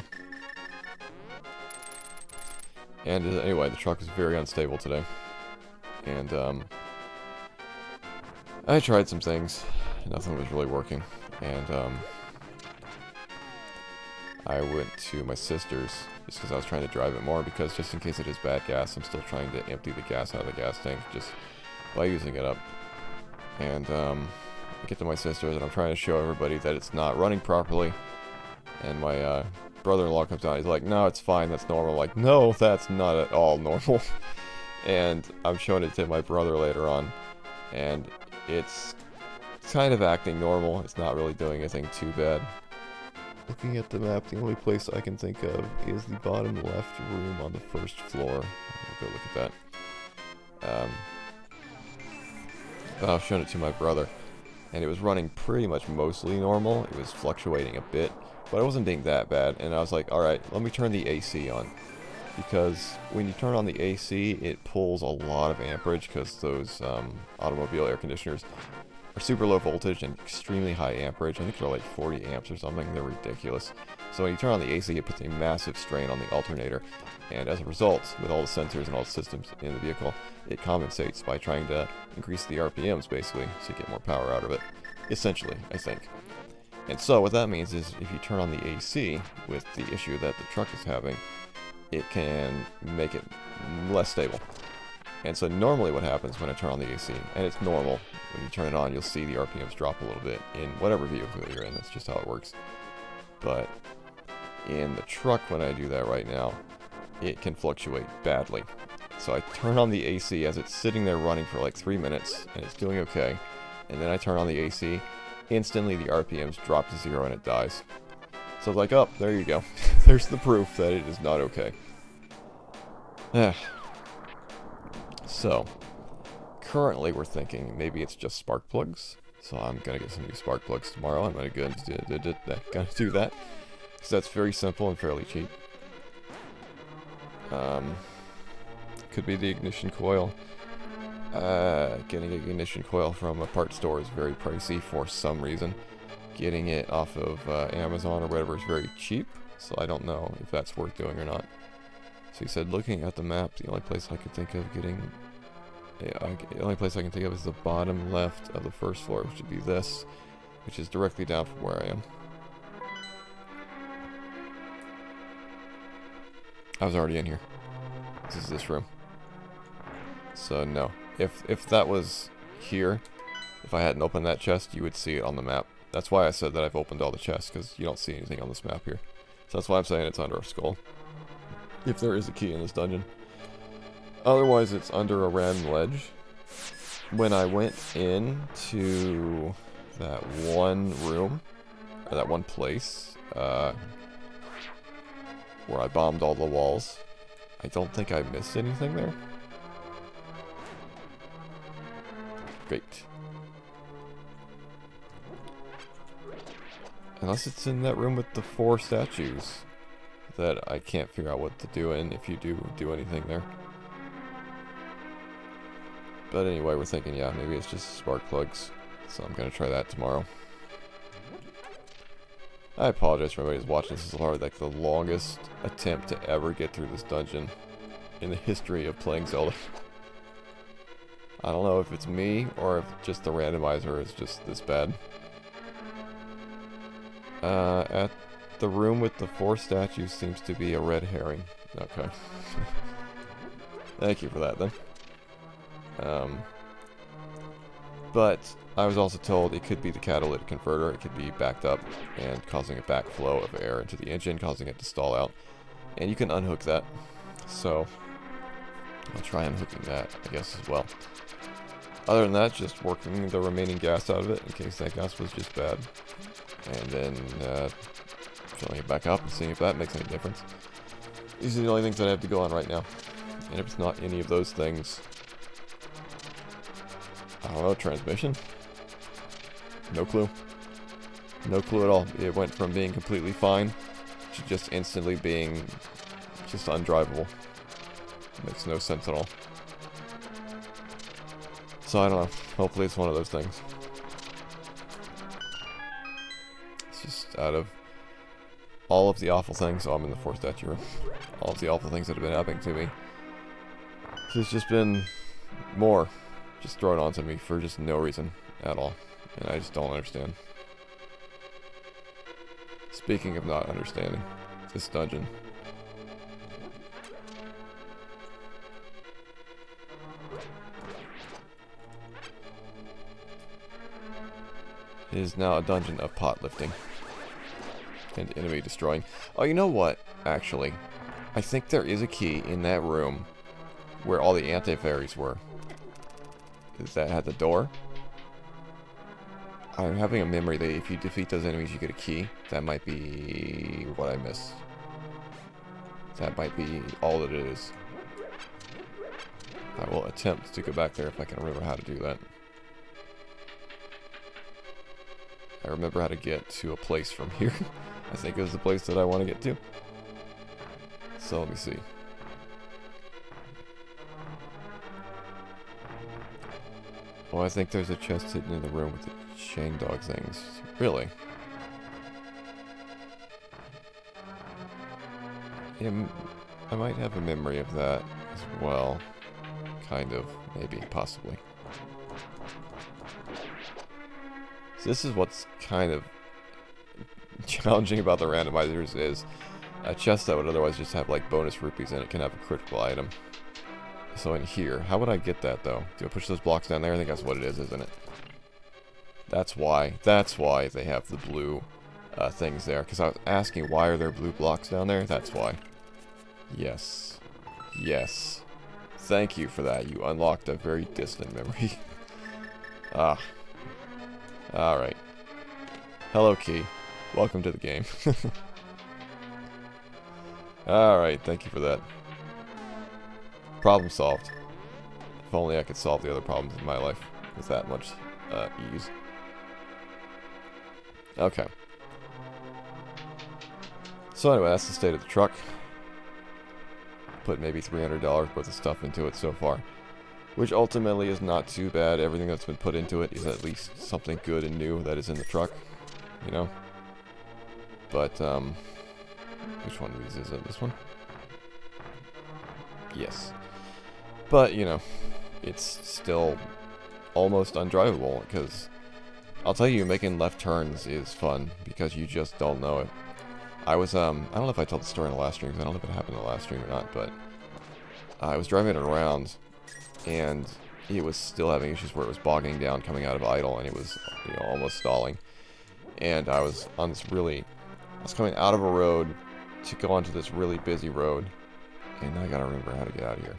And anyway, the truck is very unstable today. And, I tried some things. Nothing was really working. And, I went to my sister's just because I was trying to drive it more, because just in case it is bad gas, I'm still trying to empty the gas out of the gas tank just by using it up. And I get to my sister's and I'm trying to show everybody that it's not running properly. And my brother-in-law comes out, he's like, no, it's fine, that's normal. I'm like, no, that's not at all normal. And I'm showing it to my brother later on, and it's kind of acting normal. It's not really doing anything too bad. Looking at the map, the only place I can think of is the bottom left room on the first floor. I'll go look at that. I've shown it to my brother, and it was running pretty much mostly normal. It was fluctuating a bit, but it wasn't being that bad. And I was like, alright, let me turn the AC on. Because when you turn on the AC, it pulls a lot of amperage, because those automobile air conditioners are super low voltage and extremely high amperage. I think they're like 40 amps or something. They're ridiculous. So when you turn on the AC, it puts a massive strain on the alternator. And as a result, with all the sensors and all the systems in the vehicle, it compensates by trying to increase the RPMs, basically, so you get more power out of it. Essentially, I think. And so what that means is if you turn on the AC with the issue that the truck is having, it can make it less stable. And so normally what happens when I turn on the AC, and it's normal, when you turn it on, you'll see the RPMs drop a little bit in whatever vehicle you're in. That's just how it works. But in the truck, when I do that right now, it can fluctuate badly. So I turn on the AC as it's sitting there running for like 3 minutes, and it's doing okay. And then I turn on the AC, instantly the RPMs drop to 0 and it dies. So I was like, oh, there you go. There's the proof that it is not okay. So, currently we're thinking maybe it's just spark plugs. So I'm going to get some new spark plugs tomorrow. I'm going to do that. Because that's very simple and fairly cheap. Could be the ignition coil. Getting an ignition coil from a part store is very pricey for some reason. Getting it off of Amazon or whatever is very cheap. So I don't know if that's worth doing or not. So he said, looking at the map, the only place I could think of getting... the only place I can think of is the bottom left of the first floor, which would be this, which is directly down from where I am. I was already in here. This is this room. So no. If that was here, if I hadn't opened that chest, you would see it on the map. That's why I said that I've opened all the chests, because you don't see anything on this map here. So that's why I'm saying it's under a skull. If there is a key in this dungeon. Otherwise, it's under a random ledge. When I went into that one room, or that one place, where I bombed all the walls, I don't think I missed anything there. Great. Unless it's in that room with the 4 statues that I can't figure out what to do in if you do anything there. But anyway, we're thinking, yeah, maybe it's just spark plugs. So I'm going to try that tomorrow. I apologize for everybody who's watching. This is probably like the longest attempt to ever get through this dungeon in the history of playing Zelda. I don't know if it's me or if just the randomizer is just this bad. At the room with the 4 statues seems to be a red herring. Okay. Thank you for that then. But I was also told it could be the catalytic converter. It could be backed up and causing a backflow of air into the engine, causing it to stall out. And you can unhook that. So I'll try unhooking that, I guess, as well. Other than that, just working the remaining gas out of it in case that gas was just bad. And then filling it back up and seeing if that makes any difference. These are the only things that I have to go on right now. And if it's not any of those things, I don't know, transmission? No clue. No clue at all. It went from being completely fine to just instantly being just undrivable. Makes no sense at all. So I don't know. Hopefully it's one of those things. It's just out of all of the awful things. Oh, I'm in the 4 statue room. All of the awful things that have been happening to me. There's just been more just thrown onto me for just no reason at all. And I just don't understand. Speaking of not understanding, this dungeon. It is now a dungeon of pot lifting. And enemy destroying. Oh, you know what? Actually, I think there is a key in that room where all the anti-fairies were. Is that at the door? I'm having a memory that if you defeat those enemies, you get a key. That might be what I missed. That might be all that it is. I will attempt to go back there if I can remember how to do that. I remember how to get to a place from here. I think it was the place that I want to get to. So let me see. Oh, I think there's a chest hidden in the room with the chain dog things. Really? Yeah, I might have a memory of that as well. Kind of. Maybe. Possibly. So this is what's kind of challenging about the randomizers is a chest that would otherwise just have like bonus rupees in it can have a critical item. So in here, how would I get that though? Do I push those blocks down there? I think that's what it is, isn't it? That's why they have the blue things there. Because I was asking why are there blue blocks down there? That's why. Yes. Yes. Thank you for that. You unlocked a very distant memory. Ah. Alright. Hello, Key. Welcome to the game. Alright, thank you for that. Problem solved. If only I could solve the other problems in my life with that much ease. Okay. So anyway, that's the state of the truck. Put maybe $300 worth of stuff into it so far, which ultimately is not too bad. Everything that's been put into it is at least something good and new that is in the truck, you know? But, which one of these is it? This one? Yes. But, you know, it's still almost undrivable, because I'll tell you, making left turns is fun, because you just don't know it. I was, I don't know if I told the story in the last stream, because I don't know if it happened in the last stream or not, but I was driving it around, and it was still having issues where it was bogging down coming out of idle, and it was, you know, almost stalling. And I was on this I was coming out of a road to go onto this really busy road, and now I gotta remember how to get out of here.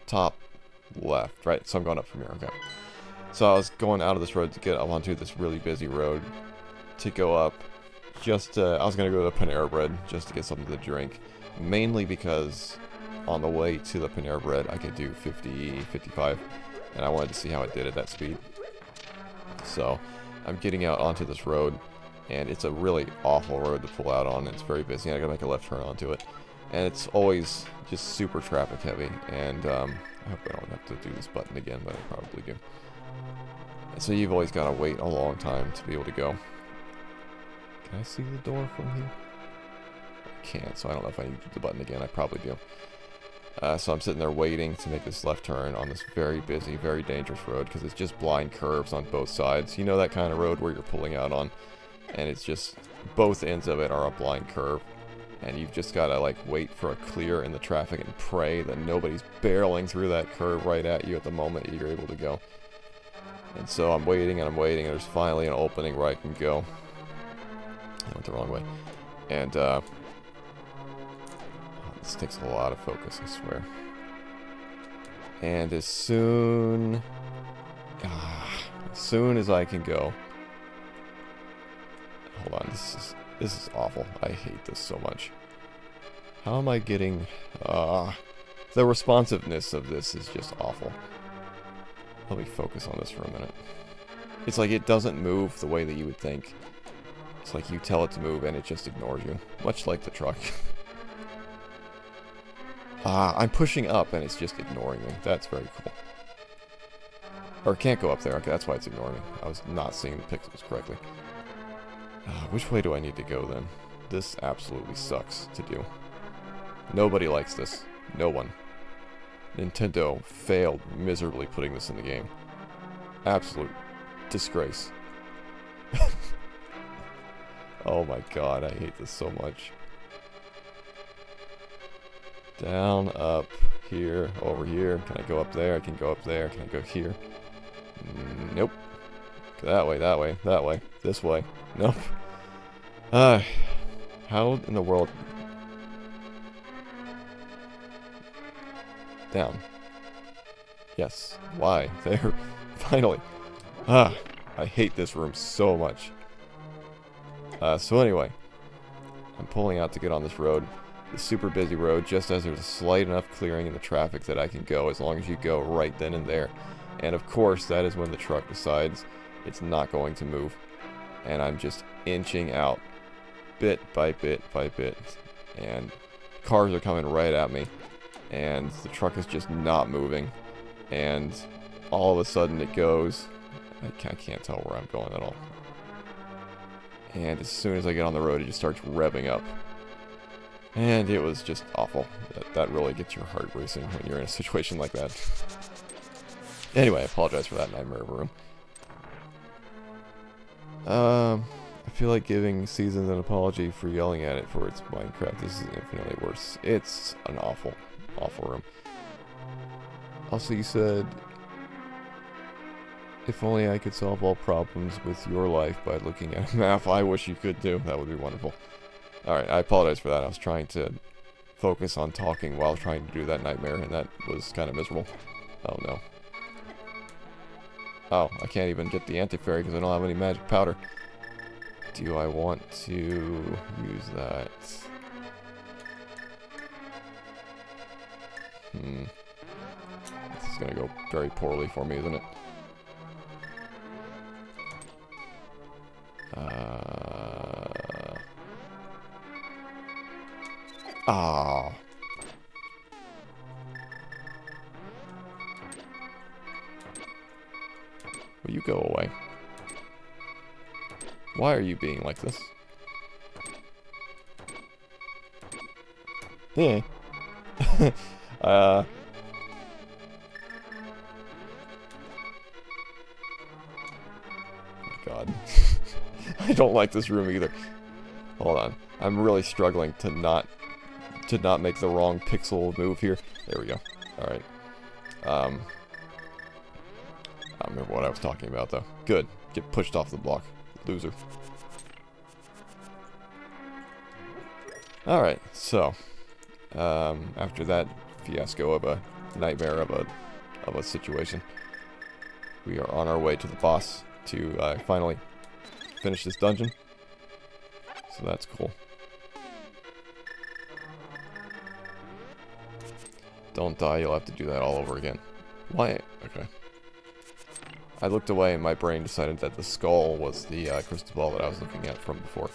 Top left, right? So I'm going up from here, okay. So I was going out of this road to get up onto this really busy road to go up. Just, I was going to go to Panera Bread just to get something to drink. Mainly because on the way to the Panera Bread I could do 50, 55. And I wanted to see how it did at that speed. So I'm getting out onto this road. And it's a really awful road to pull out on. It's very busy. I got to make a left turn onto it. And it's always just super traffic heavy. And I hope I don't have to do this button again, but I probably do. So you've always got to wait a long time to be able to go. Can I see the door from here? I can't, so I don't know if I need to do the button again. I probably do. So I'm sitting there waiting to make this left turn on this very busy, very dangerous road, because it's just blind curves on both sides. You know that kind of road where you're pulling out on, and it's just, both ends of it are a blind curve. And you've just got to, like, wait for a clear in the traffic and pray that nobody's barreling through that curve right at you at the moment you're able to go. And so I'm waiting and I'm waiting, and there's finally an opening where I can go. I went the wrong way. And, this takes a lot of focus, I swear. And as soon as I can go. Hold on, this is awful. I hate this so much. How am I getting, the responsiveness of this is just awful. Let me focus on this for a minute. It's like it doesn't move the way that you would think. It's like you tell it to move and it just ignores you. Much like the truck. I'm pushing up and it's just ignoring me. That's very cool. Or it can't go up there. Okay, that's why it's ignoring me. I was not seeing the pixels correctly. Which way do I need to go then? This absolutely sucks to do. Nobody likes this. No one. Nintendo failed miserably putting this in the game. Absolute disgrace. Oh my god, I hate this so much. Down, up, here, over here. Can I go up there? I can go up there. Can I go here? Nope. That way, that way, that way. This way. Nope. How in the world... Down. Yes. Why? There. Finally. I hate this room so much. So anyway. I'm pulling out to get on this road. This super busy road, just as there's a slight enough clearing in the traffic that I can go, as long as you go right then and there. And of course, that is when the truck decides it's not going to move. And I'm just inching out. Bit by bit by bit. And cars are coming right at me. And the truck is just not moving. And all of a sudden it goes. I can't tell where I'm going at all. And as soon as I get on the road, it just starts revving up. And it was just awful. That really gets your heart racing when you're in a situation like that. Anyway, I apologize for that nightmare of a room. I feel like giving Seasons an apology for yelling at it for its Minecraft. This is infinitely worse. It's an awful, awful room. Also, you said, if only I could solve all problems with your life by looking at a map. I wish you could do. That would be wonderful. Alright, I apologize for that. I was trying to focus on talking while trying to do that nightmare, and that was kind of miserable. Oh no. Oh, I can't even get the anti-fairy because I don't have any magic powder. Do I want to use that? This is gonna go very poorly for me, isn't it? Ah. Will you go away? Why are you being like this? Yeah. Oh my god. I don't like this room either. Hold on. I'm really struggling to not make the wrong pixel move here. There we go. Alright. I don't remember what I was talking about though. Good. Get pushed off the block. Loser. Alright, so after that fiasco of a nightmare of a situation, we are on our way to the boss to finally finish this dungeon. So that's cool. Don't die, you'll have to do that all over again. Why? Okay. I looked away and my brain decided that the skull was the crystal ball that I was looking at from before.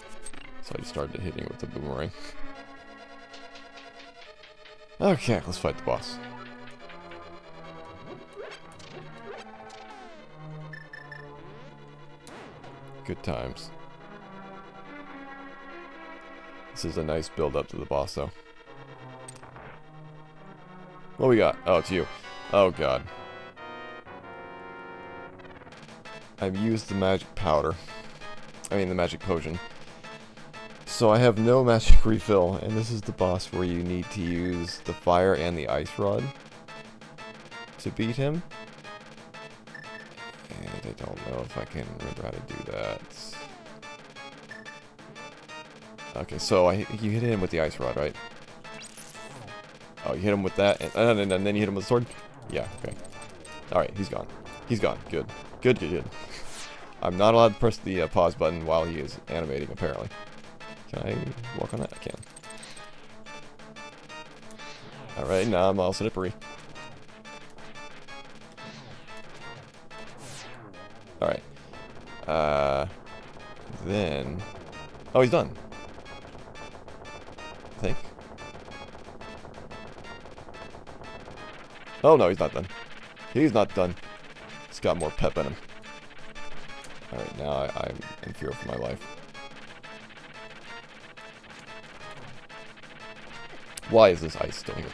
So I just started hitting it with the boomerang. Okay, let's fight the boss. Good times. This is a nice build up to the boss though. What we got? Oh, it's you. Oh god. I've used the magic powder. I mean the magic potion. So I have no magic refill, and this is the boss where you need to use the fire and the ice rod to beat him. And I don't know if I can remember how to do that. Okay, so you hit him with the ice rod, right? Oh, you hit him with that, and then you hit him with the sword? Yeah, okay. Alright, he's gone. He's gone. Good. Good, good, good. I'm not allowed to press the pause button while he is animating, apparently. Can I walk on that? I can. Alright, now I'm all slippery. Alright. Then... Oh, he's done. I think. Oh, no, he's not done. He's not done. He's got more pep in him. Alright, now I'm in fear for my life. Why is this ice still here?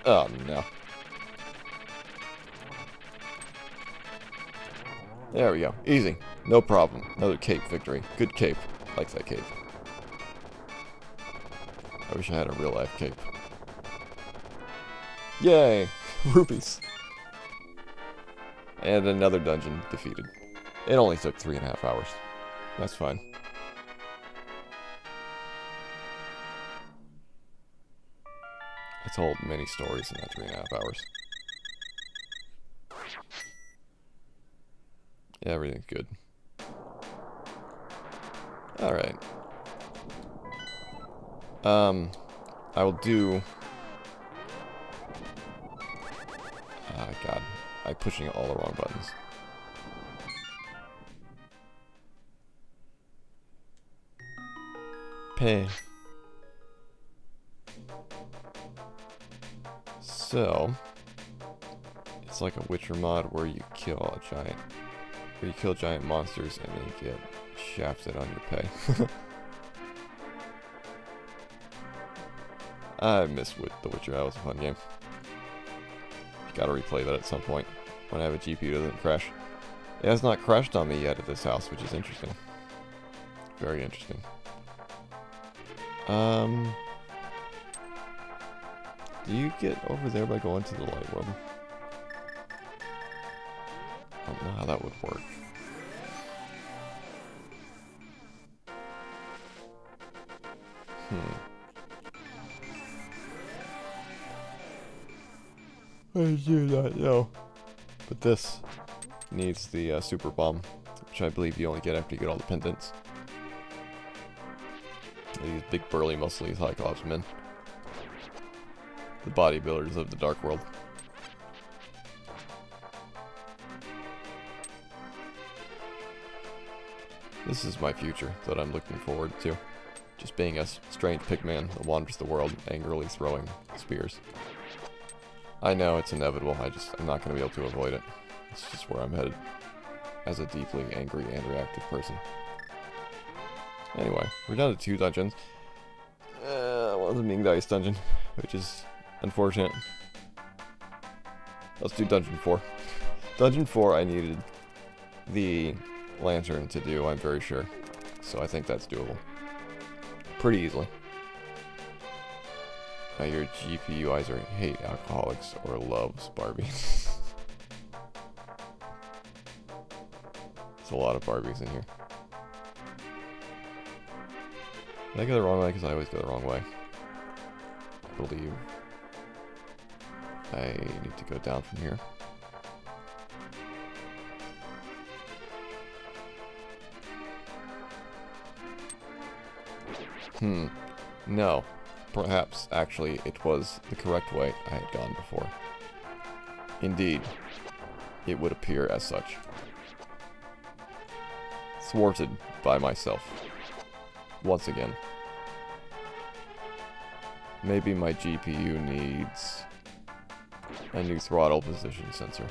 Oh, no. There we go. Easy. No problem. Another cape victory. Good cape. Likes that cape. I wish I had a real life cape. Yay! Rupees! And another dungeon defeated. It only took 3.5 hours. That's fine. I told many stories in that 3.5 hours. Yeah, everything's good. Alright. I will do... Ah, God. I'm pushing all the wrong buttons. Pay. So, it's like a Witcher mod where you kill giant monsters and then you get shafted on your pay. I miss The Witcher. That was a fun game. Gotta replay that at some point when I have a GPU that doesn't crash. It has not crashed on me yet at this house, which is interesting. Very interesting. Do you get over there by going to the light world? I don't know how that would work. I do not know. But this needs the super bomb, which I believe you only get after you get all the pendants. These big burly muscly Cyclops men. The bodybuilders of the Dark World. This is my future that I'm looking forward to. Just being a strange pigman that wanders the world, angrily throwing spears. I know it's inevitable, I'm not going to be able to avoid it. It's just where I'm headed. As a deeply angry and reactive person. Anyway, we're down to 2 dungeons. One of the Ming Dice dungeon, which is unfortunate. Let's do dungeon 4. Dungeon 4 I needed the lantern to do, I'm very sure. So I think that's doable. Pretty easily. Your GPU either hate alcoholics or loves Barbie. There's a lot of Barbies in here. Did I go the wrong way? Because I always go the wrong way. I believe I need to go down from here. No. Perhaps, actually, it was the correct way I had gone before. Indeed, it would appear as such. Thwarted by myself. Once again. Maybe my GPU needs a new throttle position sensor.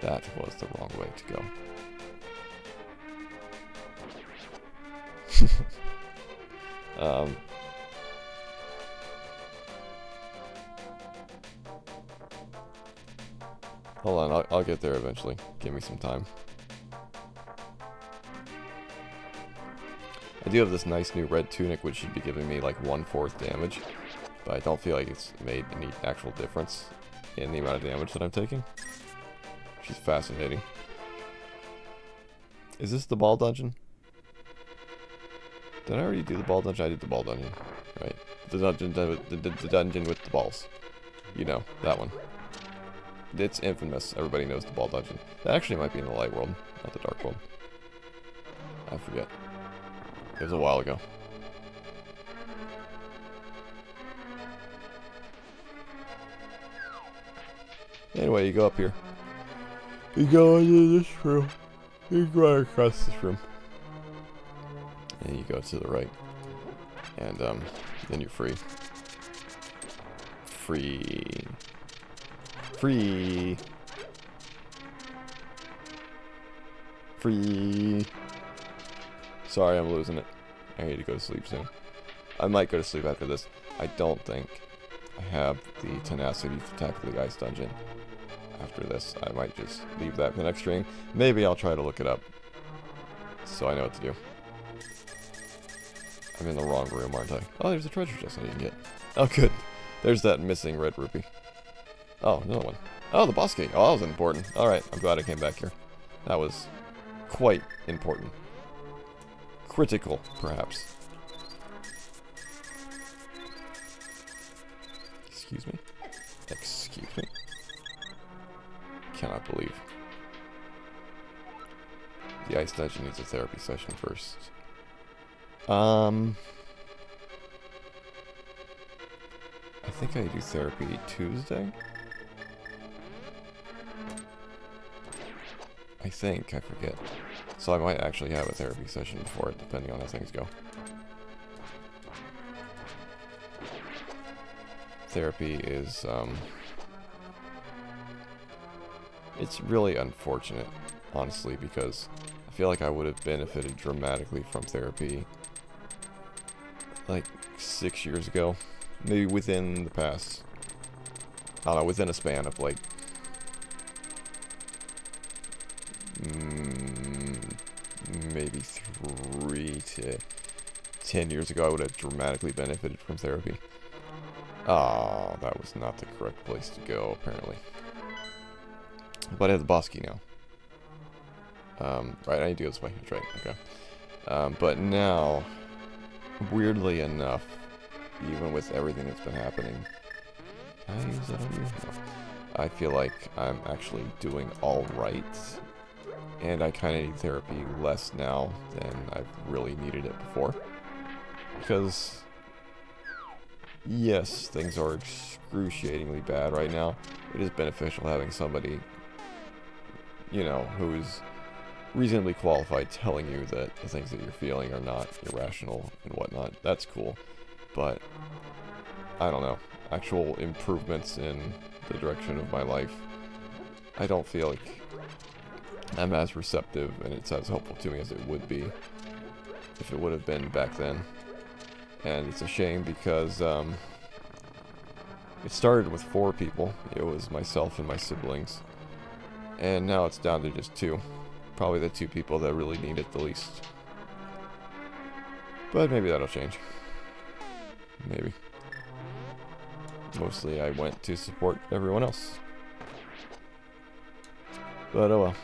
That was the wrong way to go. Hold on, I'll get there eventually. Give me some time. I do have this nice new red tunic, which should be giving me like 1/4 damage, but I don't feel like it's made any actual difference in the amount of damage that I'm taking, which is fascinating. Is this the ball dungeon? Did I already do the ball dungeon? I did the ball dungeon, right? The dungeon with the balls. You know, that one. It's infamous. Everybody knows the ball dungeon. That actually might be in the light world, not the dark world. I forget. It was a while ago. Anyway, you go up here. You go into this room. You go across this room. And you go to the right. And then you're free. Free. Free. Free. Sorry, I'm losing it. I need to go to sleep soon. I might go to sleep after this. I don't think I have the tenacity to tackle the ice dungeon after this. I might just leave that for the next stream. Maybe I'll try to look it up so I know what to do. I'm in the wrong room, aren't I? Oh, there's a treasure chest I didn't get. Oh, good. There's that missing red rupee. Oh, another one. Oh, the boss gate. Oh, that was important. Alright, I'm glad I came back here. That was quite important. Critical, perhaps. Excuse me? Excuse me? Cannot believe. The ice dungeon needs a therapy session first. I think I do therapy Tuesday? I think, I forget. So I might actually have a therapy session before it, depending on how things go. Therapy is, it's really unfortunate, honestly, because I feel like I would have benefited dramatically from therapy like 6 years ago. Maybe within the past, I don't know, within a span of like maybe 3 to 10 years ago, I would have dramatically benefited from therapy. Ah, that was not the correct place to go, apparently. But I have the boss key now. Right, I need to go this way. That's right, okay. But now, weirdly enough, even with everything that's been happening Can I use that on you? No. I feel like I'm actually doing alright. And I kind of need therapy less now than I've really needed it before. Because, yes, things are excruciatingly bad right now. It is beneficial having somebody, you know, who's reasonably qualified telling you that the things that you're feeling are not irrational and whatnot. That's cool. But, I don't know. Actual improvements in the direction of my life, I don't feel like I'm as receptive and it's as helpful to me as it would be if it would have been back then. And it's a shame because it started with 4 people. It was myself and my siblings. And now it's down to just 2. Probably the 2 people that really need it the least. But maybe that'll change. Maybe. Mostly I went to support everyone else. But oh well.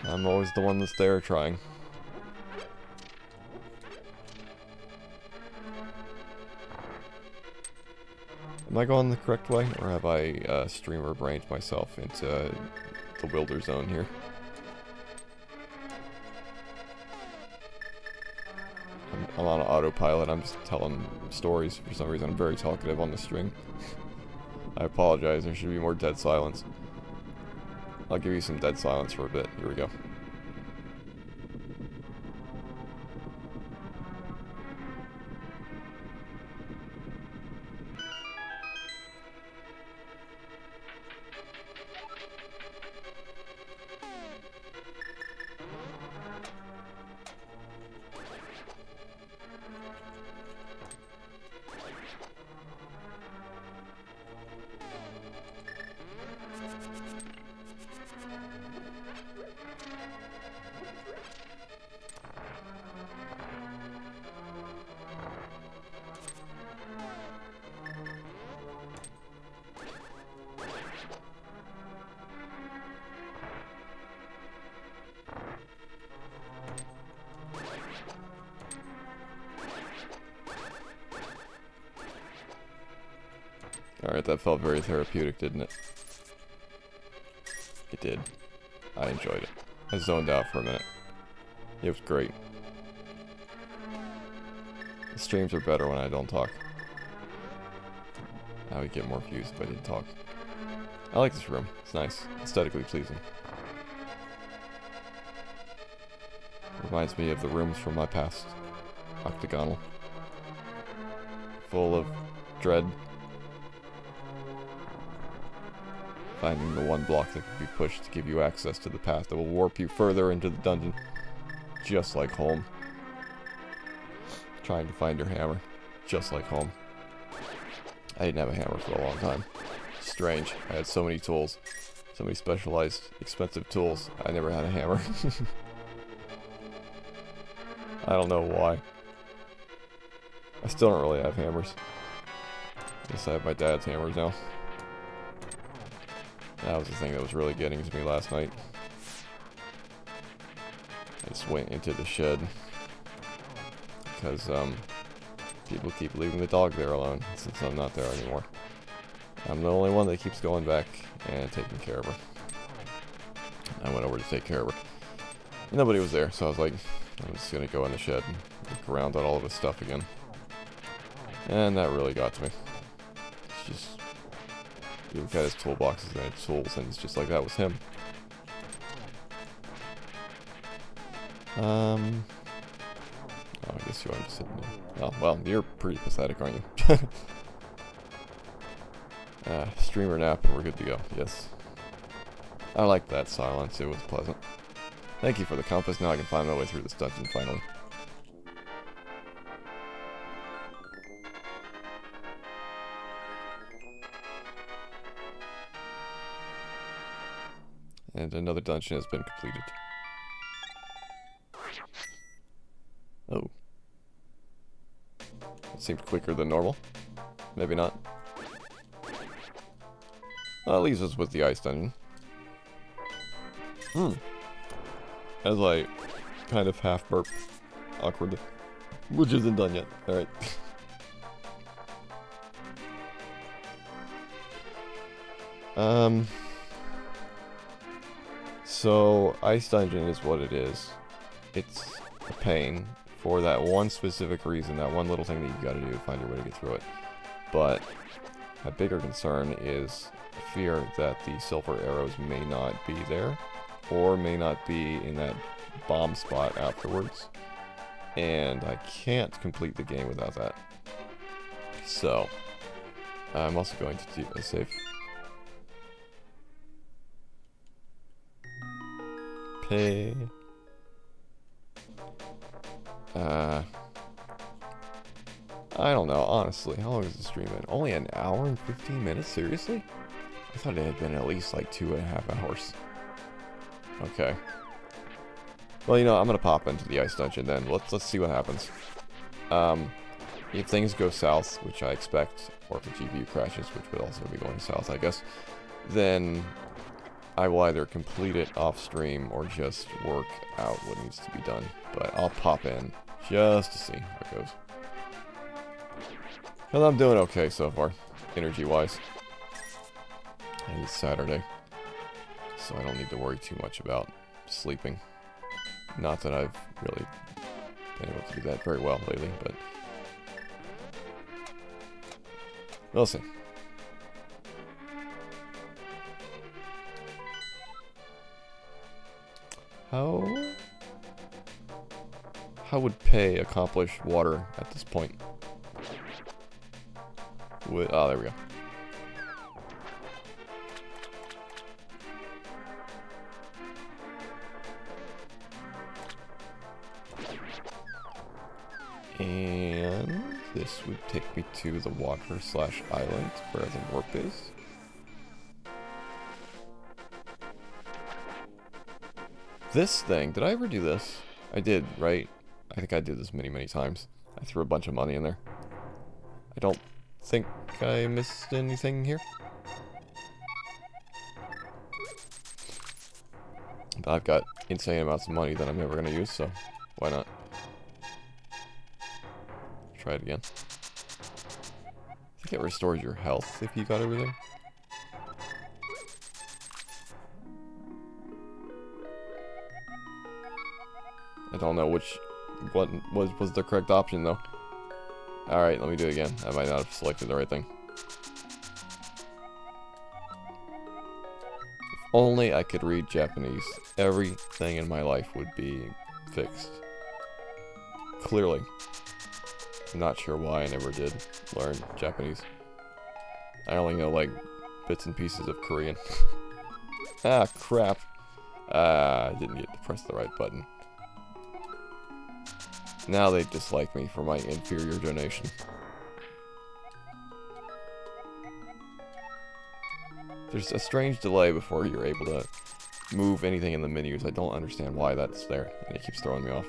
I'm always the one that's there trying. Am I going the correct way, or have I streamer brained myself into the Wilder zone here? I'm on autopilot. I'm just telling stories. For some reason, I'm very talkative on the stream. I apologize. There should be more dead silence. I'll give you some dead silence for a bit. Here we go. Alright, that felt very therapeutic, didn't it? It did. I enjoyed it. I zoned out for a minute. It was great. The streams are better when I don't talk. I would get more views if I didn't talk. I like this room. It's nice. Aesthetically pleasing. Reminds me of the rooms from my past. Octagonal. Full of dread. Finding the one block that can be pushed to give you access to the path that will warp you further into the dungeon. Just like home. Trying to find your hammer. Just like home. I didn't have a hammer for a long time. Strange. I had so many tools. So many specialized, expensive tools. I never had a hammer. I don't know why. I still don't really have hammers. Guess I have my dad's hammers now. That was the thing that was really getting to me last night. I just went into the shed. Because, people keep leaving the dog there alone since I'm not there anymore. I'm the only one that keeps going back and taking care of her. I went over to take care of her. And nobody was there, so I was like, I'm just gonna go in the shed and look around at all of his stuff again. And that really got to me. It's just... You look at his toolboxes and his tools, and it's just like that was him. Oh, I guess you aren't sitting there. Oh, well, you're pretty pathetic, aren't you? Streamer nap, and we're good to go. Yes. I like that silence. It was pleasant. Thank you for the compass. Now I can find my way through this dungeon, finally. And another dungeon has been completed. Oh. It seemed quicker than normal. Maybe not. Well, that leaves us with the ice dungeon. As I kind of half burp awkwardly. Which isn't done yet. Alright. So, Ice Dungeon is what it is. It's a pain for that one specific reason, that one little thing that you gotta do to find your way to get through it. But a bigger concern is fear that the silver arrows may not be there, or may not be in that bomb spot afterwards. And I can't complete the game without that. So, I'm also going to do a save. Pay. I don't know, honestly. How long is the stream been? Only an hour and 15 minutes? Seriously? I thought it had been at least like 2.5 hours. Okay. Well, you know, I'm gonna pop into the ice dungeon then. Let's see what happens. If things go south, which I expect, or if the GPU crashes, which would also be going south, I guess, then I will either complete it off stream or just work out what needs to be done. But I'll pop in just to see how it goes. And I'm doing okay so far, energy-wise. And it's Saturday, so I don't need to worry too much about sleeping. Not that I've really been able to do that very well lately, but we'll see. How would pay accomplish water at this point? Oh, there we go. And this would take me to the water/island where the warp is. This thing, did I ever do this? I did, right? I think I did this many, many times. I threw a bunch of money in there. I don't think I missed anything here. But I've got insane amounts of money that I'm never going to use, so why not? Try it again. I think it restores your health if you got everything. I don't know what was the correct option though. Alright, let me do it again. I might not have selected the right thing. If only I could read Japanese. Everything in my life would be fixed. Clearly. I'm not sure why I never did learn Japanese. I only know like bits and pieces of Korean. Ah, crap. I didn't get to press the right button. Now they dislike me for my inferior donation. There's a strange delay before you're able to move anything in the menus. I don't understand why that's there, and it keeps throwing me off.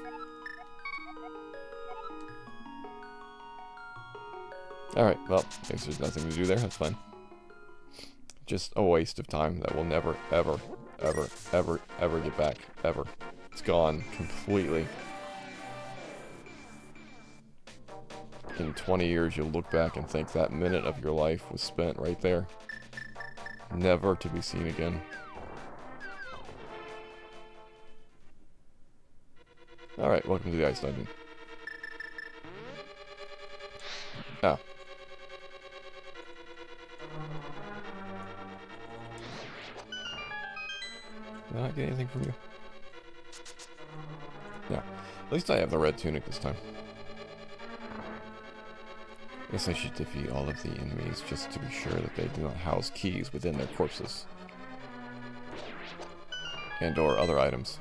Alright, well, I guess there's nothing to do there, that's fine. Just a waste of time that will never, ever, ever, ever, ever get back. Ever. It's gone completely. In 20 years, you'll look back and think that minute of your life was spent right there. Never to be seen again. Alright, welcome to the Ice Dungeon. Ah. Did I not get anything from you? Yeah. At least I have the red tunic this time. I guess I should defeat all of the enemies just to be sure that they do not house keys within their corpses. And or other items.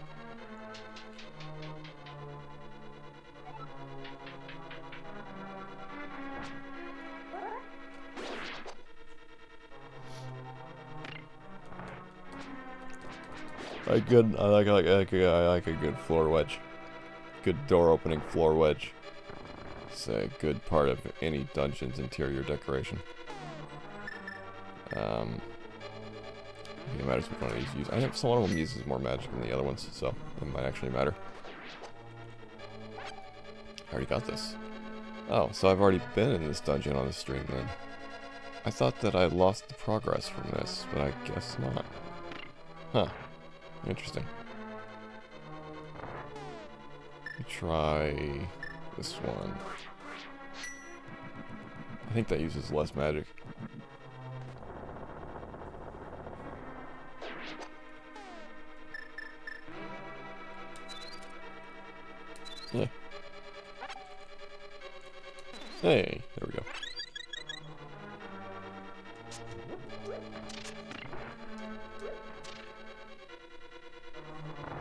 I like a good floor wedge. Good door opening floor wedge. It's a good part of any dungeon's interior decoration. I think it matters which one of these use. I think some one of them uses more magic than the other ones, so it might actually matter. already got this. Oh, so I've already been in this dungeon on the stream then. I thought that I lost the progress from this, but I guess not. Huh. Interesting. Let me try this one. I think that uses less magic. Yeah. Hey, there we go.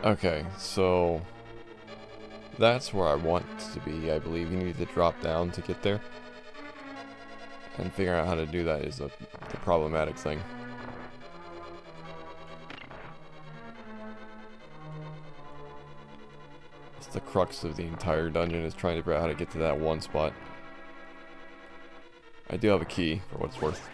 Okay, so that's where I want to be, I believe. You need to drop down to get there. And figuring out how to do that is the problematic thing. It's the crux of the entire dungeon, is trying to figure out how to get to that one spot. I do have a key, for what it's worth.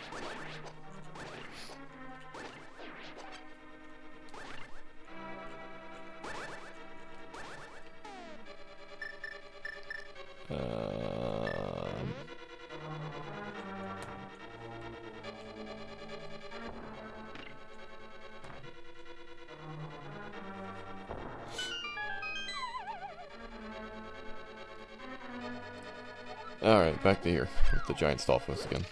Alright, back to here with the giant Stallfos again.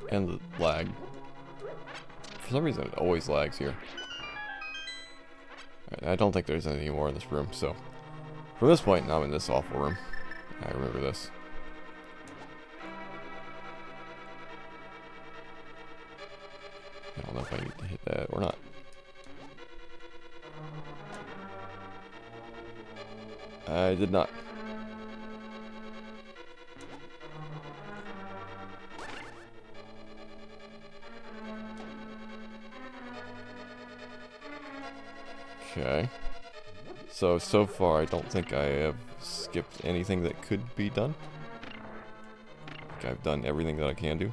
And the lag. For some reason it always lags here. Right, I don't think there's any more in this room, so from this point now I'm in this awful room. I remember this. I don't know if I need to hit that or not. I did not. Okay. So far I don't think I have skipped anything that could be done. I think I've done everything that I can do.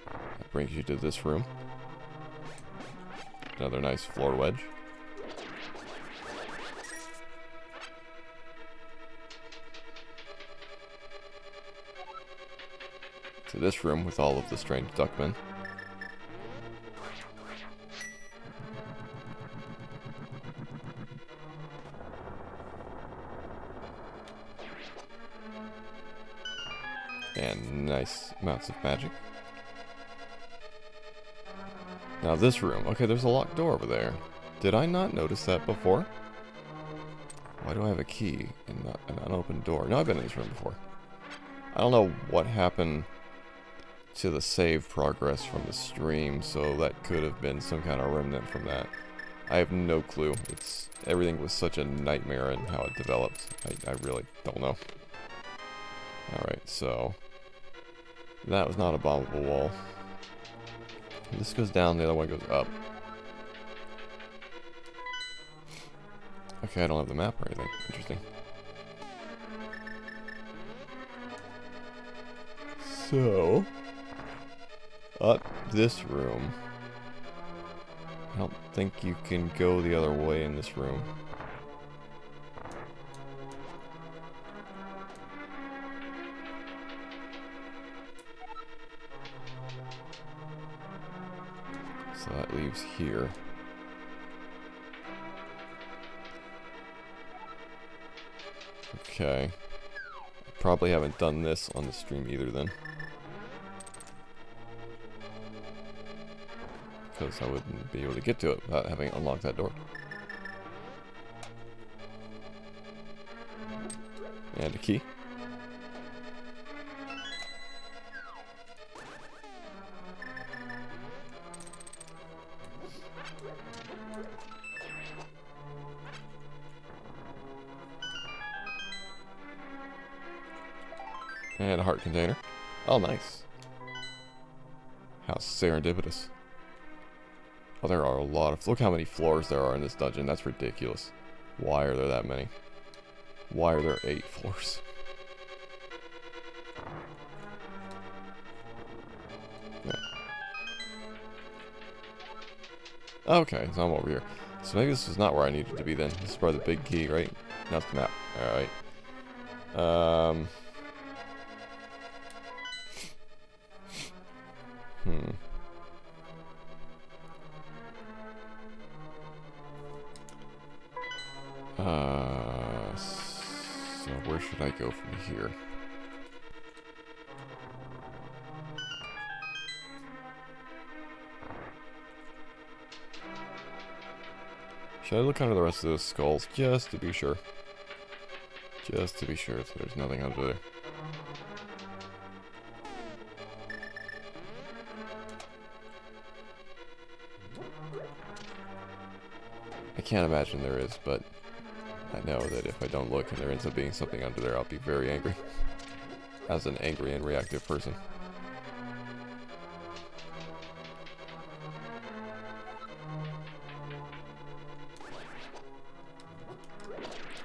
That brings you to this room. Another nice floor wedge. To this room with all of the strange duckmen. And nice amounts of magic. Now this room. Okay, there's a locked door over there. Did I not notice that before? Why do I have a key and not an unopened door? No, I've been in this room before. I don't know what happened to the save progress from the stream, so that could have been some kind of remnant from that. I have no clue. Everything was such a nightmare in how it developed. I really don't know. Alright, so that was not a bombable wall. This goes down, the other one goes up. Okay, I don't have the map or anything. Interesting. So, up this room. I don't think you can go the other way in this room. So that leaves here. Okay. Probably haven't done this on the stream either then. Because I wouldn't be able to get to it without having unlocked that door. And a key. And a heart container. Oh, nice. How serendipitous. Oh, there are a lot of... Look how many floors there are in this dungeon. That's ridiculous. Why are there that many? Why are there 8 floors? Okay, so I'm over here. So maybe this is not where I needed to be then. This is probably the big key, right? Not the map. Alright. So where should I go from here? Should I look under the rest of those skulls just to be sure? Just to be sure that there's nothing under there. I can't imagine there is, but I know that if I don't look and there ends up being something under there, I'll be very angry. As an angry and reactive person.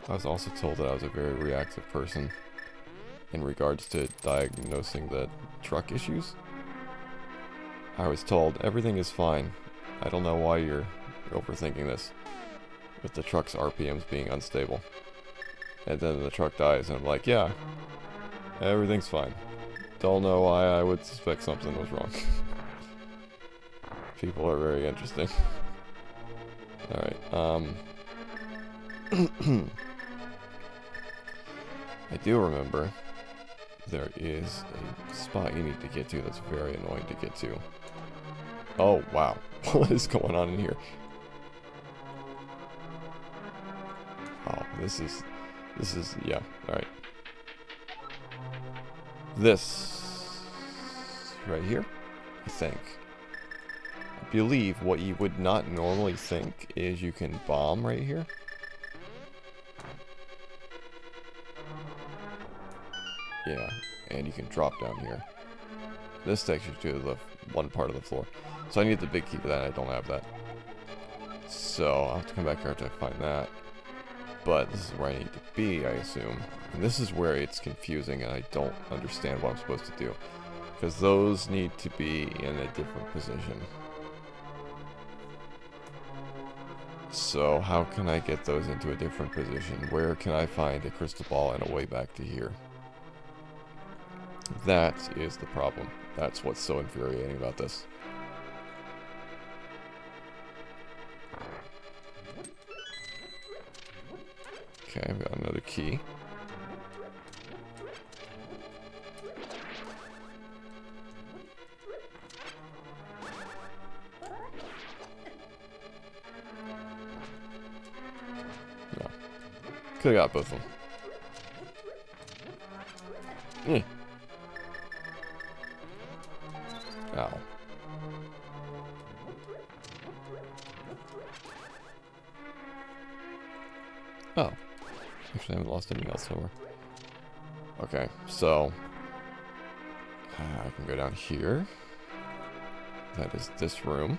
I was also told that I was a very reactive person in regards to diagnosing the truck issues. I was told everything is fine. I don't know why you're overthinking this. With the truck's RPMs being unstable. And then the truck dies and I'm like, yeah, everything's fine. Don't know why I would suspect something was wrong. People are very interesting. Alright, I do remember there is a spot you need to get to that's very annoying to get to. Oh, wow. What is going on in here? Oh, this is, yeah, alright. This, right here, I think. I believe what you would not normally think is you can bomb right here. Yeah, and you can drop down here. This takes you to the one part of the floor. So I need the big key for that, and I don't have that. So I'll have to come back here to find that. But this is where I need to be, I assume. And this is where it's confusing, and I don't understand what I'm supposed to do. Because those need to be in a different position. So how can I get those into a different position? Where can I find a crystal ball and a way back to here? That is the problem. That's what's so infuriating about this. Okay, I've got another key. No. Could've got both of them. Ow. Oh. Actually, I haven't lost anything else somewhere. Okay, so I can go down here. That is this room.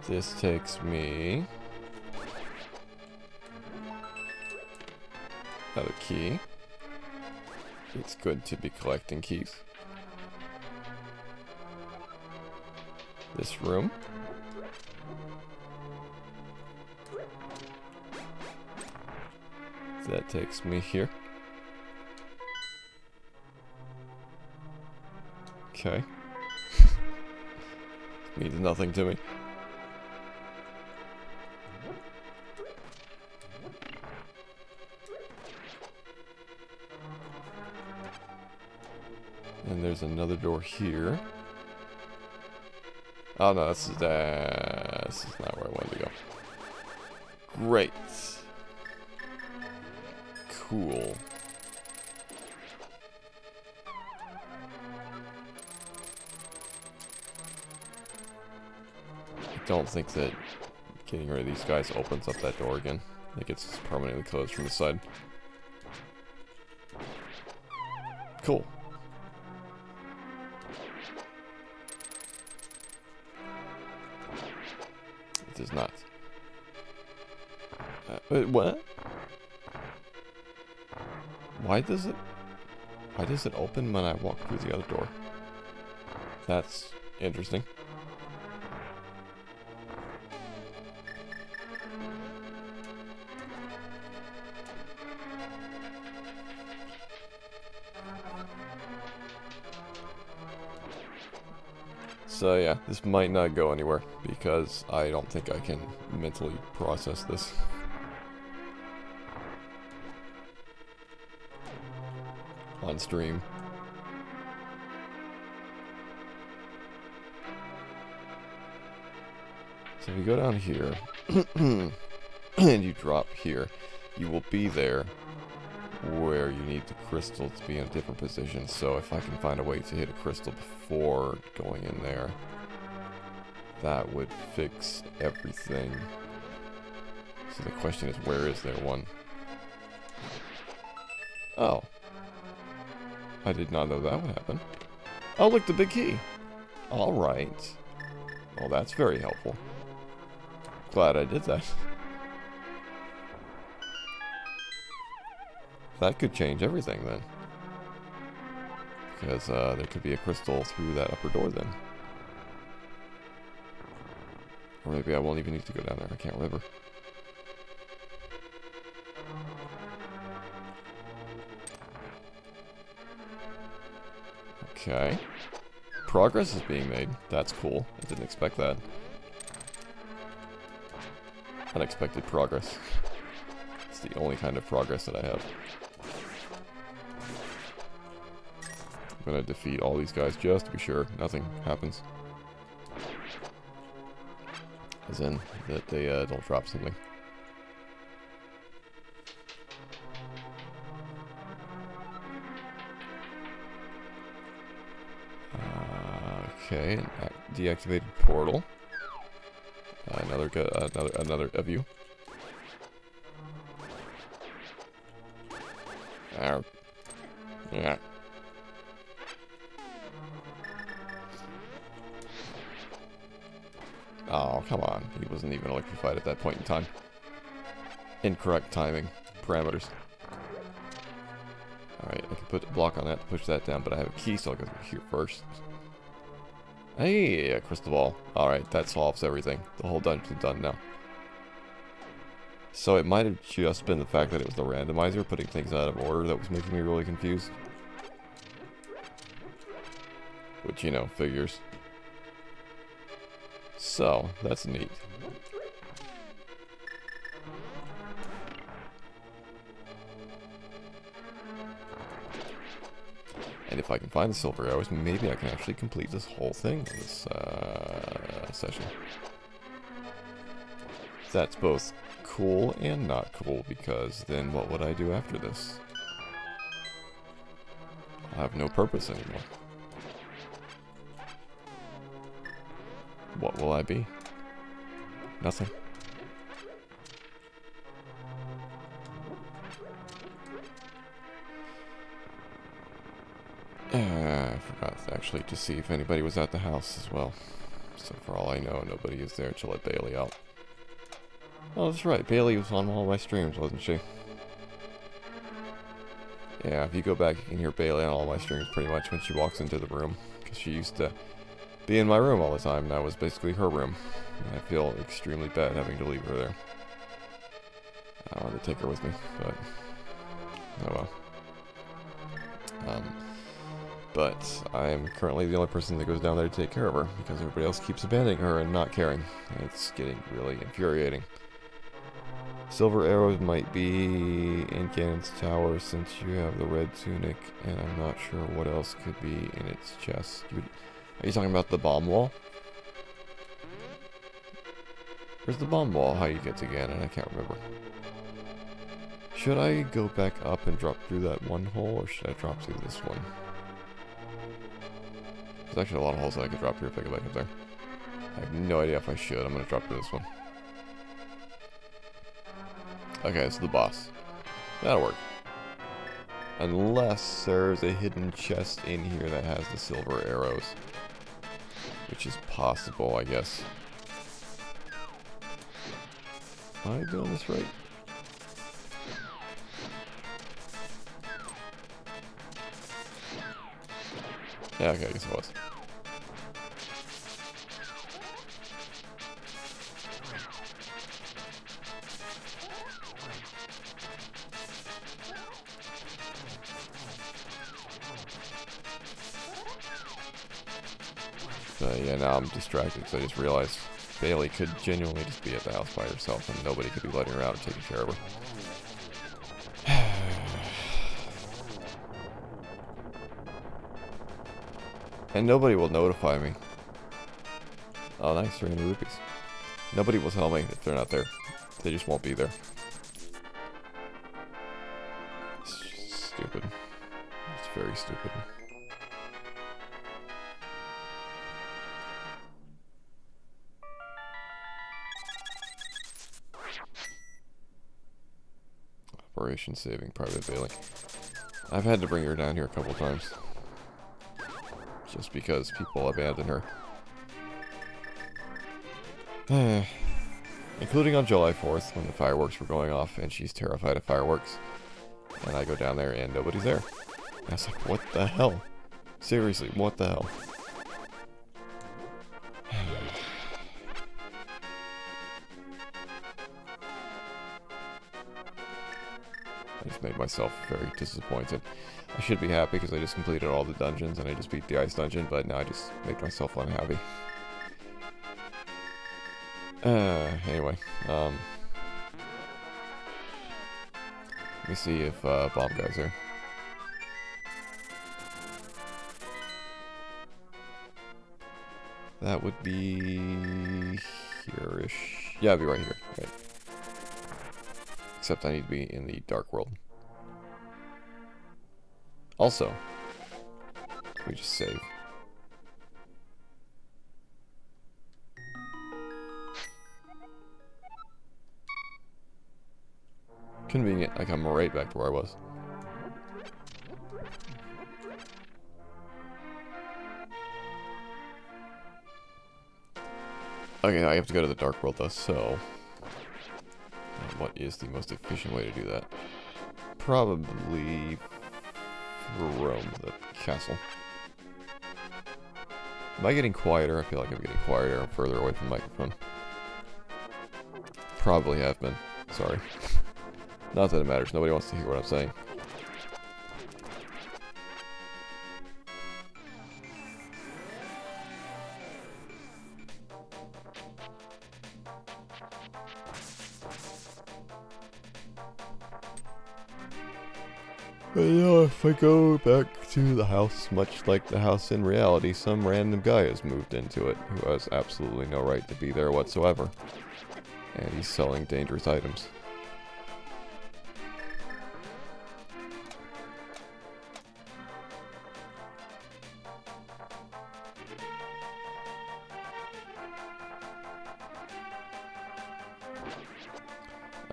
This takes me another key. It's good to be collecting keys. This room. That takes me here. Okay. Means nothing to me. And there's another door here. Oh no, this is not where I wanted to go. Great. Cool. I don't think that getting rid of these guys opens up that door again. I think it's permanently closed from the side. Cool. It does not. Wait, what? Why does it open when I walk through the other door? That's interesting. So yeah, this might not go anywhere because I don't think I can mentally process this. On stream. So if you go down here and you drop here, you will be there where you need the crystal to be in a different position. So if I can find a way to hit a crystal before going in there, that would fix everything. So the question is, where is there one? Oh. I did not know that would happen. Oh, look, the big key. Alright. Well, that's very helpful. Glad I did that. That could change everything then. Because there could be a crystal through that upper door then. Or maybe I won't even need to go down there. I can't remember. Okay. Progress is being made. That's cool. I didn't expect that. Unexpected progress. It's the only kind of progress that I have. I'm gonna defeat all these guys just to be sure nothing happens. As in, that they don't drop something. Okay, an deactivated portal. Another of you. Yeah. Oh, come on. He wasn't even electrified at that point in time. Incorrect timing. Parameters. Alright, I can put a block on that to push that down, but I have a key, so I'll go through here first. Hey, a crystal ball. Alright, that solves everything. The whole dungeon's done now. So it might have just been the fact that it was the randomizer putting things out of order that was making me really confused. Which, you know, figures. So, that's neat. And if I can find the silver arrows, maybe I can actually complete this whole thing in this session. That's both cool and not cool, because then what would I do after this? I'll have no purpose anymore. What will I be? Nothing. I forgot actually to see if anybody was at the house as well. So for all I know, nobody is there to let Bailey out. Oh, that's right. Bailey was on all my streams, wasn't she? Yeah, if you go back, you can hear Bailey on all my streams pretty much when she walks into the room. Because she used to be in my room all the time, and that was basically her room. And I feel extremely bad having to leave her there. I wanted to take her with me, but oh well. But I am currently the only person that goes down there to take care of her, because everybody else keeps abandoning her and not caring. It's getting really infuriating. Silver arrows might be in Ganon's tower since you have the red tunic, and I'm not sure what else could be in its chest. Are you talking about the bomb wall? Where's the bomb wall? How you get to Ganon? I can't remember. Should I go back up and drop through that one hole, or should I drop through this one? There's actually a lot of holes that I could drop here if I go back up there. I have no idea if I should. I'm going to drop through this one. Okay, this is the boss. That'll work. Unless there's a hidden chest in here that has the silver arrows. Which is possible, I guess. Am I doing this right? Yeah, okay, I guess it was. But yeah, now I'm distracted because I just realized Bailey could genuinely just be at the house by herself and nobody could be letting her out and taking care of her. And nobody will notify me. Oh, nice, 300 rupees. Nobody will tell me if they're not there. They just won't be there. It's stupid. It's very stupid. Operation Saving Private Bailey. I've had to bring her down here a couple times. Just because people abandon her. Including on July 4th when the fireworks were going off and she's terrified of fireworks. And I go down there and nobody's there. And I was like, what the hell? Seriously, what the hell? I just made myself very disappointed. I should be happy because I just completed all the dungeons and I just beat the ice dungeon, but now I just made myself unhappy. Anyway, let me see if Bomb Guy's here. That would be here-ish. Yeah, I'd be right here. Right. Except I need to be in the dark world. Also, we just save. Convenient, I come right back to where I was. Okay, I have to go to the dark world though, so... what is the most efficient way to do that? Probably... Rome, the castle. Am I getting quieter? I feel like I'm getting quieter. I'm further away from the microphone. Probably have been. Sorry. Not that it matters. Nobody wants to hear what I'm saying. But you know, if I go back to the house, much like the house in reality, some random guy has moved into it who has absolutely no right to be there whatsoever. And he's selling dangerous items.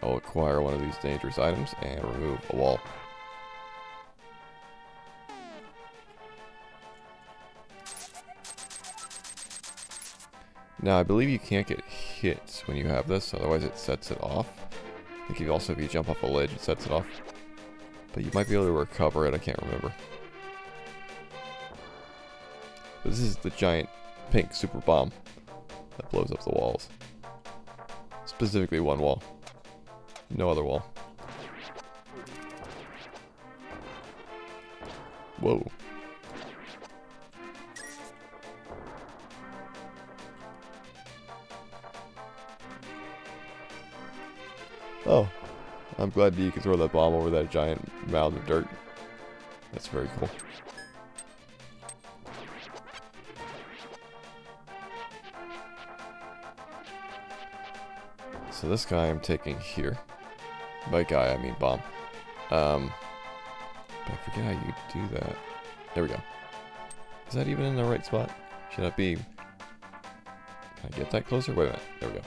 I'll acquire one of these dangerous items and remove a wall. Now, I believe you can't get hit when you have this, otherwise it sets it off. I think also if you jump off a ledge, it sets it off. But you might be able to recover it, I can't remember. But this is the giant pink super bomb that blows up the walls. Specifically one wall. No other wall. Whoa. Oh, I'm glad that you can throw that bomb over that giant mound of dirt. That's very cool. So this guy I'm taking here. By guy, I mean bomb. But I forget how you do that. There we go. Is that even in the right spot? Should I be... Can I get that closer? Wait a minute. There we go.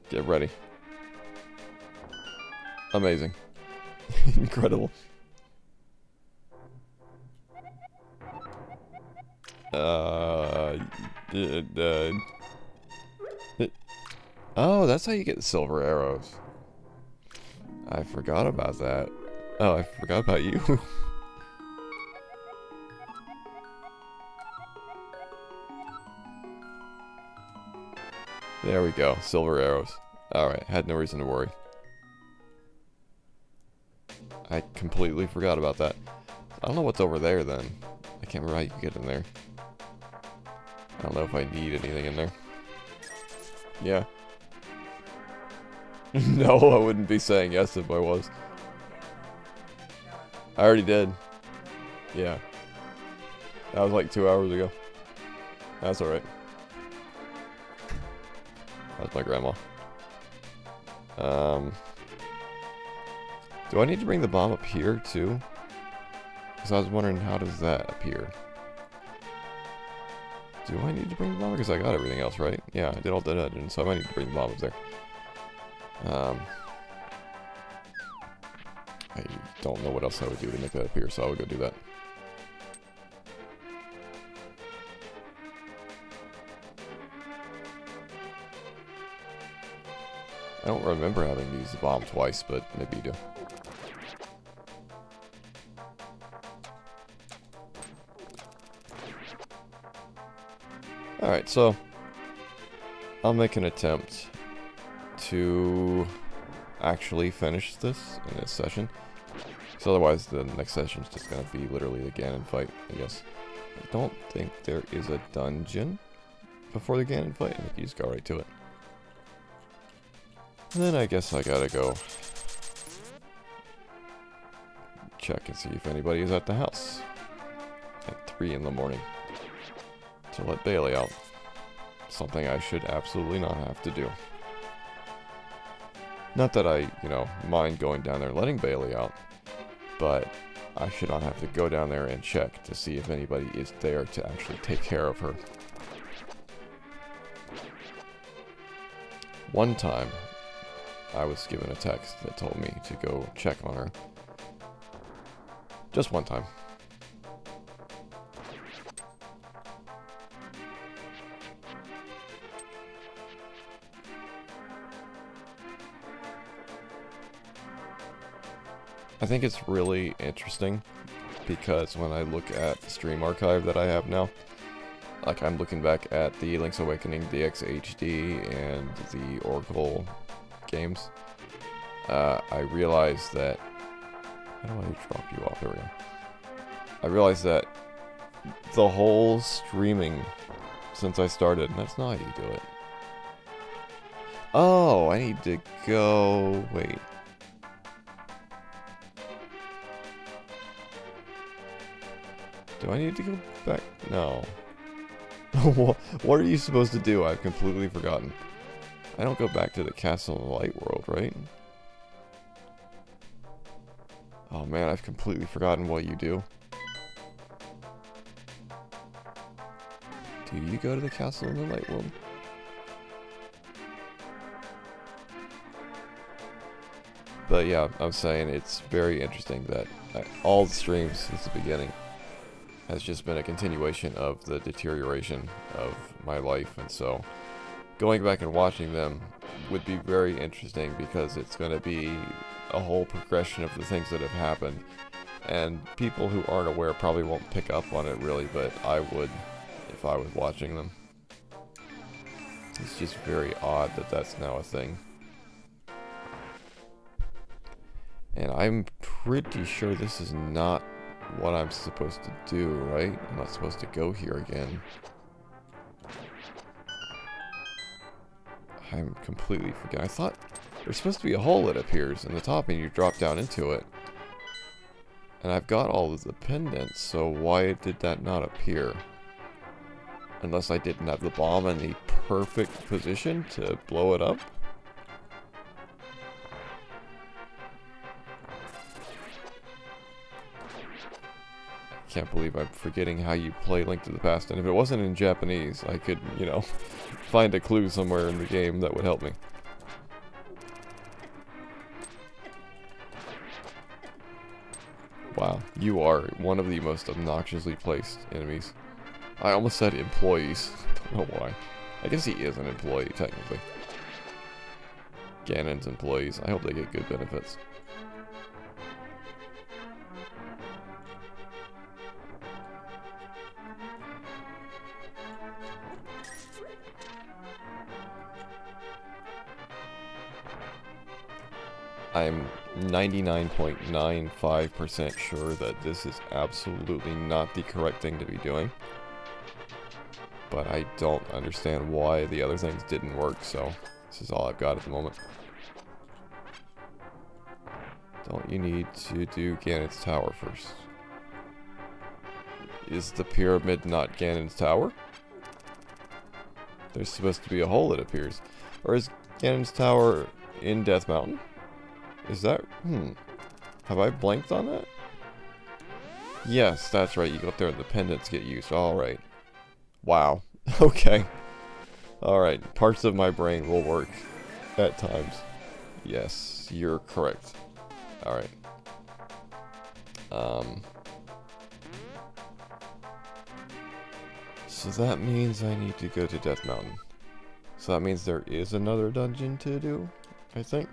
Get ready. Amazing. Incredible. Oh, that's how you get silver arrows. I forgot about that. Oh, I forgot about you. There we go. Silver arrows. Alright, had no reason to worry. I completely forgot about that. I don't know what's over there then. I can't remember how you can get in there. I don't know if I need anything in there. Yeah. No, I wouldn't be saying yes if I was. I already did. Yeah. That was like 2 hours ago. That's alright. That's my grandma. Do I need to bring the bomb up here too? Because I was wondering, how does that appear? Do I need to bring the bomb? Because I got everything else, right? Yeah, I did all that, and so I might need to bring the bomb up there. I don't know what else I would do to make that appear, so I would go do that. I don't remember having to use the bomb twice, but maybe you do. Alright, so I'll make an attempt to actually finish this in this session. Because otherwise the next session is just going to be literally the Ganon fight, I guess. I don't think there is a dungeon before the Ganon fight. I think you just go right to it. And then I guess I gotta go check and see if anybody is at the house at 3 in the morning to let Bailey out. Something I should absolutely not have to do. Not that I, you know, mind going down there and letting Bailey out, but I should not have to go down there and check to see if anybody is there to actually take care of her. One time, I was given a text that told me to go check on her. Just one time. I think it's really interesting because when I look at the stream archive that I have now, like I'm looking back at the Link's Awakening DX HD and the Oracle games, I realized that... How do I drop you off? There we go. I realized that the whole streaming since I started, and that's not how you do it. Oh, I need to go... Wait. Do I need to go back? No. What are you supposed to do? I've completely forgotten. I don't go back to the Castle in the Light World, right? Oh man, I've completely forgotten what you do. Do you go to the Castle in the Light World? But yeah, I'm saying it's very interesting that all the streams since the beginning has just been a continuation of the deterioration of my life, and so going back and watching them would be very interesting because it's going to be a whole progression of the things that have happened, and people who aren't aware probably won't pick up on it really, but I would if I was watching them. It's just very odd that that's now a thing. And I'm pretty sure this is not what I'm supposed to do, right? I'm not supposed to go here again. I'm completely forgetting. I thought there's supposed to be a hole that appears in the top and you drop down into it. And I've got all of the pendants, so why did that not appear? Unless I didn't have the bomb in the perfect position to blow it up? Can't believe I'm forgetting how you play Link to the Past, and if it wasn't in Japanese, I could, you know, find a clue somewhere in the game that would help me. Wow, you are one of the most obnoxiously placed enemies. I almost said employees. Don't know why. I guess he is an employee, technically. Ganon's employees. I hope they get good benefits. I'm 99.95% sure that this is absolutely not the correct thing to be doing. But I don't understand why the other things didn't work, so this is all I've got at the moment. Don't you need to do Ganon's Tower first? Is the pyramid not Ganon's Tower? There's supposed to be a hole, it appears. Or is Ganon's Tower in Death Mountain? Is that... Have I blanked on that? Yes, that's right. You go up there and the pendants get used. Alright. Wow. Okay. Alright. Parts of my brain will work at times. Yes, you're correct. Alright. So that means I need to go to Death Mountain. So that means there is another dungeon to do, I think.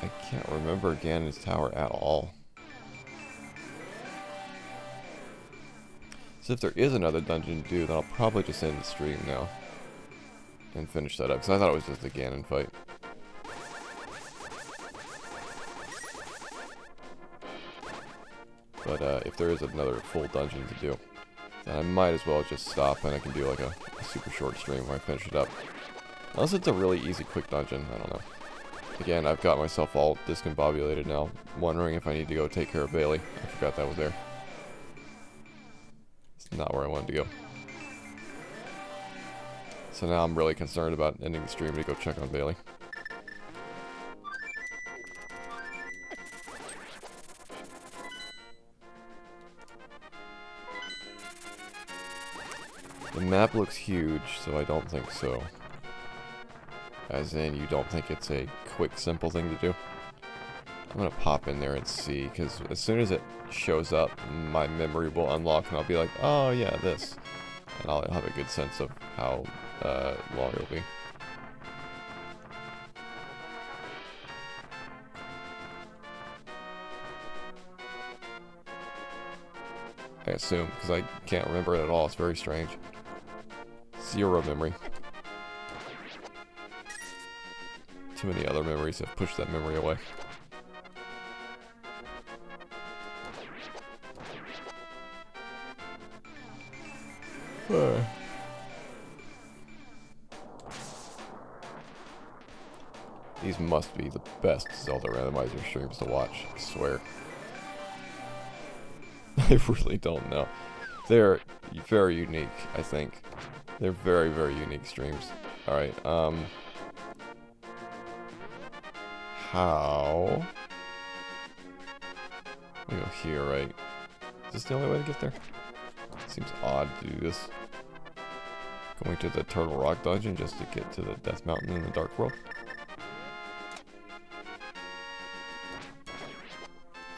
I can't remember Ganon's Tower at all. So if there is another dungeon to do, then I'll probably just end the stream now. And finish that up, because I thought it was just a Ganon fight. But if there is another full dungeon to do, then I might as well just stop and I can do like a super short stream when I finish it up. Unless it's a really easy quick dungeon, I don't know. Again, I've got myself all discombobulated now, wondering if I need to go take care of Bailey. I forgot that was there. It's not where I wanted to go. So now I'm really concerned about ending the stream to go check on Bailey. The map looks huge, so I don't think so. As in, you don't think it's a quick, simple thing to do? I'm gonna pop in there and see, because as soon as it shows up, my memory will unlock, and I'll be like, oh yeah, this. And I'll have a good sense of how long it'll be. I assume, because I can't remember it at all. It's very strange. Zero memory. Too many other memories have pushed that memory away. These must be the best Zelda Randomizer streams to watch, I swear. I really don't know. They're very unique, I think. They're very, very unique streams. Alright, how? We go here, right? Is this the only way to get there? Seems odd to do this. Going to the Turtle Rock dungeon just to get to the Death Mountain in the Dark World.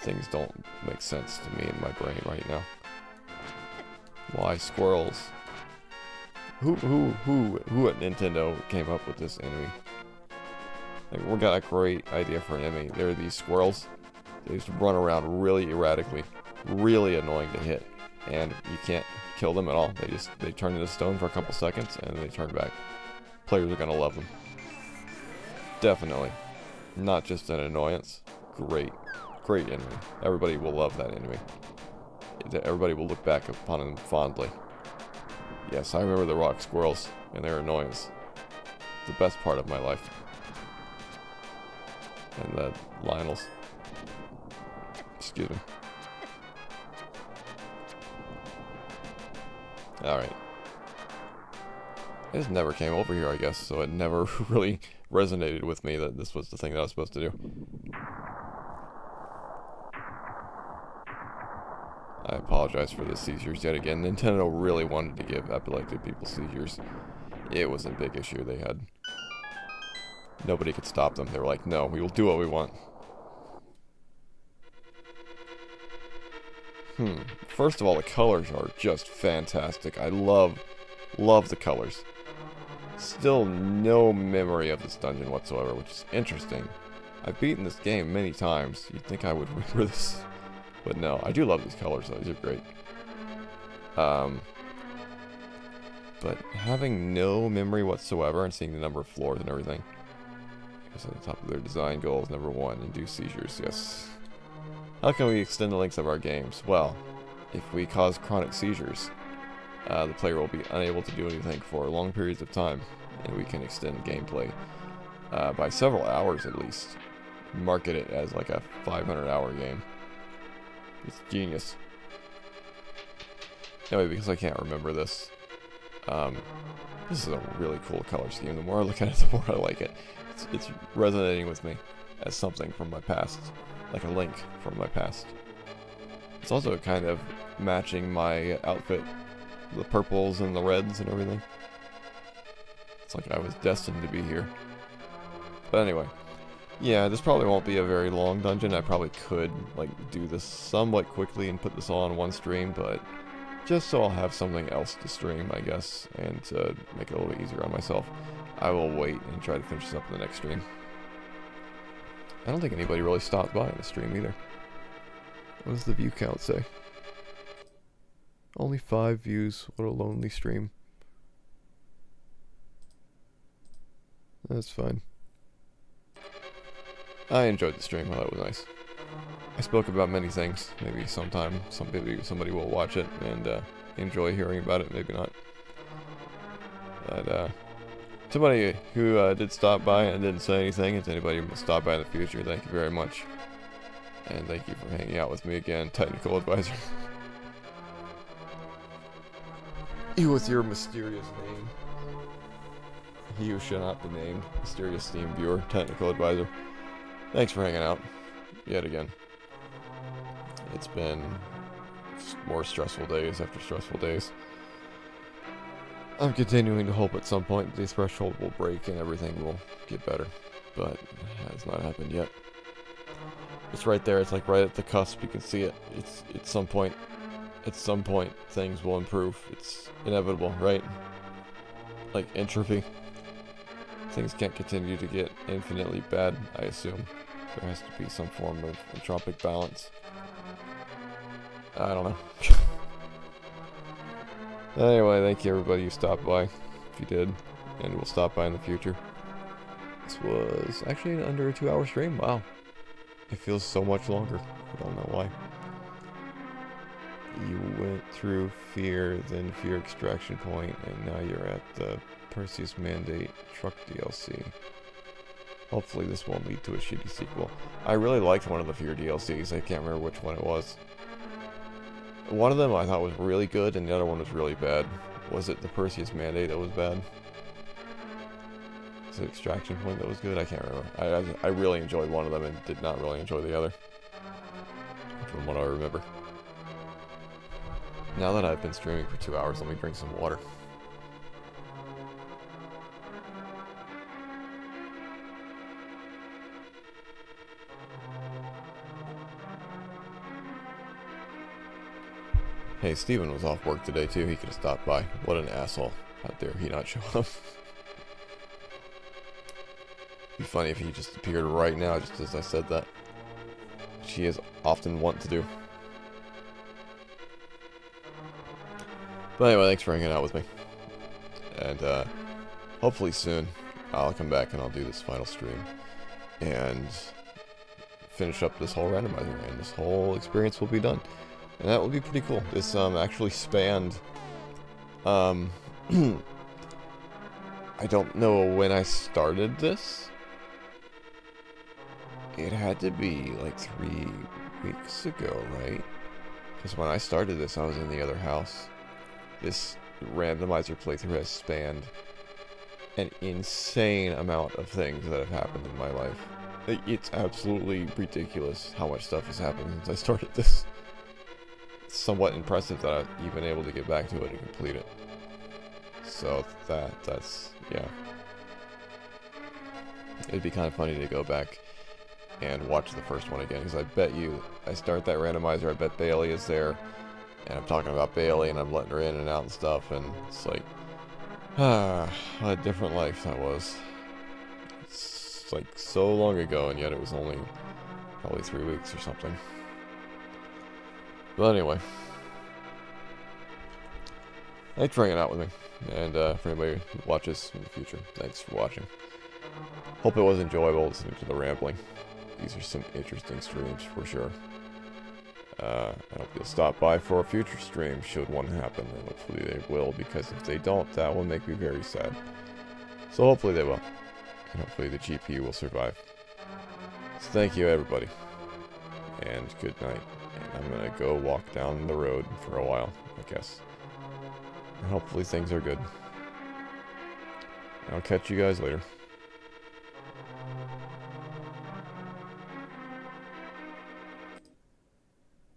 Things don't make sense to me in my brain right now. Why squirrels? Who at Nintendo came up with this enemy? Like, we got a great idea for an enemy. There are these squirrels. They just run around really erratically, really annoying to hit, and you can't kill them at all. They turn into stone for a couple seconds and then they turn back. Players are gonna love them. Definitely, not just an annoyance. Great enemy. Everybody will love that enemy. Everybody will look back upon them fondly. Yes, I remember the rock squirrels and their annoyance. The best part of my life. And the Lionels. Excuse me. Alright. I just never came over here, I guess, so it never really resonated with me that this was the thing that I was supposed to do. I apologize for the seizures yet again. Nintendo really wanted to give epileptic people seizures. It was a big issue they had. Nobody could stop them. They were like, no, we will do what we want. First of all, the colors are just fantastic. I love the colors. Still no memory of this dungeon whatsoever, which is interesting. I've beaten this game many times. You'd think I would remember this. But no, I do love these colors though. These are great. But having no memory whatsoever and seeing the number of floors and everything, It's at the top of their design goals. Number 1, induce seizures. Yes. How can we extend the length of our games? Well, if we cause chronic seizures, the player will be unable to do anything for long periods of time, and we can extend gameplay by several hours at least. Market it as like a 500-hour game. It's genius. Anyway, because I can't remember this, this is a really cool color scheme. The more I look at it, the more I like it. It's resonating with me as something from my past, like a link from my past. It's also kind of matching my outfit, the purples and the reds and everything. It's like I was destined to be here. But anyway, yeah, this probably won't be a very long dungeon. I probably could like do this somewhat quickly and put this all on one stream, but just so I'll have something else to stream, I guess, and to make it a little bit easier on myself, I will wait and try to finish this up in the next stream. I don't think anybody really stopped by in the stream either. What does the view count say? Only 5 views. What a lonely stream. That's fine. I enjoyed the stream. I thought it was nice. I spoke about many things. Maybe sometime somebody will watch it and enjoy hearing about it. Maybe not. But somebody who did stop by and didn't say anything, and to anybody who will stop by in the future, thank you very much. And thank you for hanging out with me again, Technical Advisor. You with your mysterious name. He who shall not be named. Mysterious Steam Viewer, Technical Advisor. Thanks for hanging out. Yet again. It's been more stressful days after stressful days. I'm continuing to hope at some point the threshold will break and everything will get better. But it has not happened yet. It's right there. It's like right at the cusp. You can see it. It's at some point things will improve. It's inevitable, right? Like entropy. Things can't continue to get infinitely bad, I assume. There has to be some form of entropic balance. I don't know. Anyway, thank you everybody who stopped by, if you did, and will stop by in the future. This was actually an under a 2-hour stream. Wow. It feels so much longer. I don't know why. You went through Fear, then Fear Extraction Point, and now you're at the Perseus Mandate Truck DLC. Hopefully this won't lead to a shitty sequel. I really liked one of the Fear DLCs. I can't remember which one it was. One of them I thought was really good, and the other one was really bad. Was it the Perseus Mandate that was bad? Was it Extraction Point that was good? I can't remember. I really enjoyed one of them and did not really enjoy the other. From what I remember. Now that I've been streaming for 2 hours, let me drink some water. Hey, Steven was off work today too. He could have stopped by. What an asshole. How dare he not show up. Be funny if he just appeared right now, just as I said that. Which he is often wont to do. But anyway, thanks for hanging out with me. And hopefully soon I'll come back and I'll do this final stream. And finish up this whole randomizer. And this whole experience will be done. And that will be pretty cool. This actually spanned... I don't know when I started this. It had to be like 3 weeks ago, right? Because when I started this, I was in the other house. This randomizer playthrough has spanned an insane amount of things that have happened in my life. It's absolutely ridiculous how much stuff has happened since I started this. It's somewhat impressive that I've even able to get back to it and complete it. So that's, yeah. It'd be kind of funny to go back and watch the first one again, because I bet you, I start that randomizer, I bet Bailey is there, and I'm talking about Bailey, and I'm letting her in and out and stuff, and it's like, what a different life that was. It's like so long ago, and yet it was only probably 3 weeks or something. But anyway, thanks for hanging out with me, and for anybody who watches in the future, thanks for watching. Hope it was enjoyable listening to the rambling. These are some interesting streams for sure. I hope you'll stop by for a future stream should one happen, and hopefully they will, because if they don't, that will make me very sad. So hopefully they will, and hopefully the GPU will survive. So thank you everybody, and good night. And I'm gonna go walk down the road for a while, I guess. And hopefully things are good. I'll catch you guys later.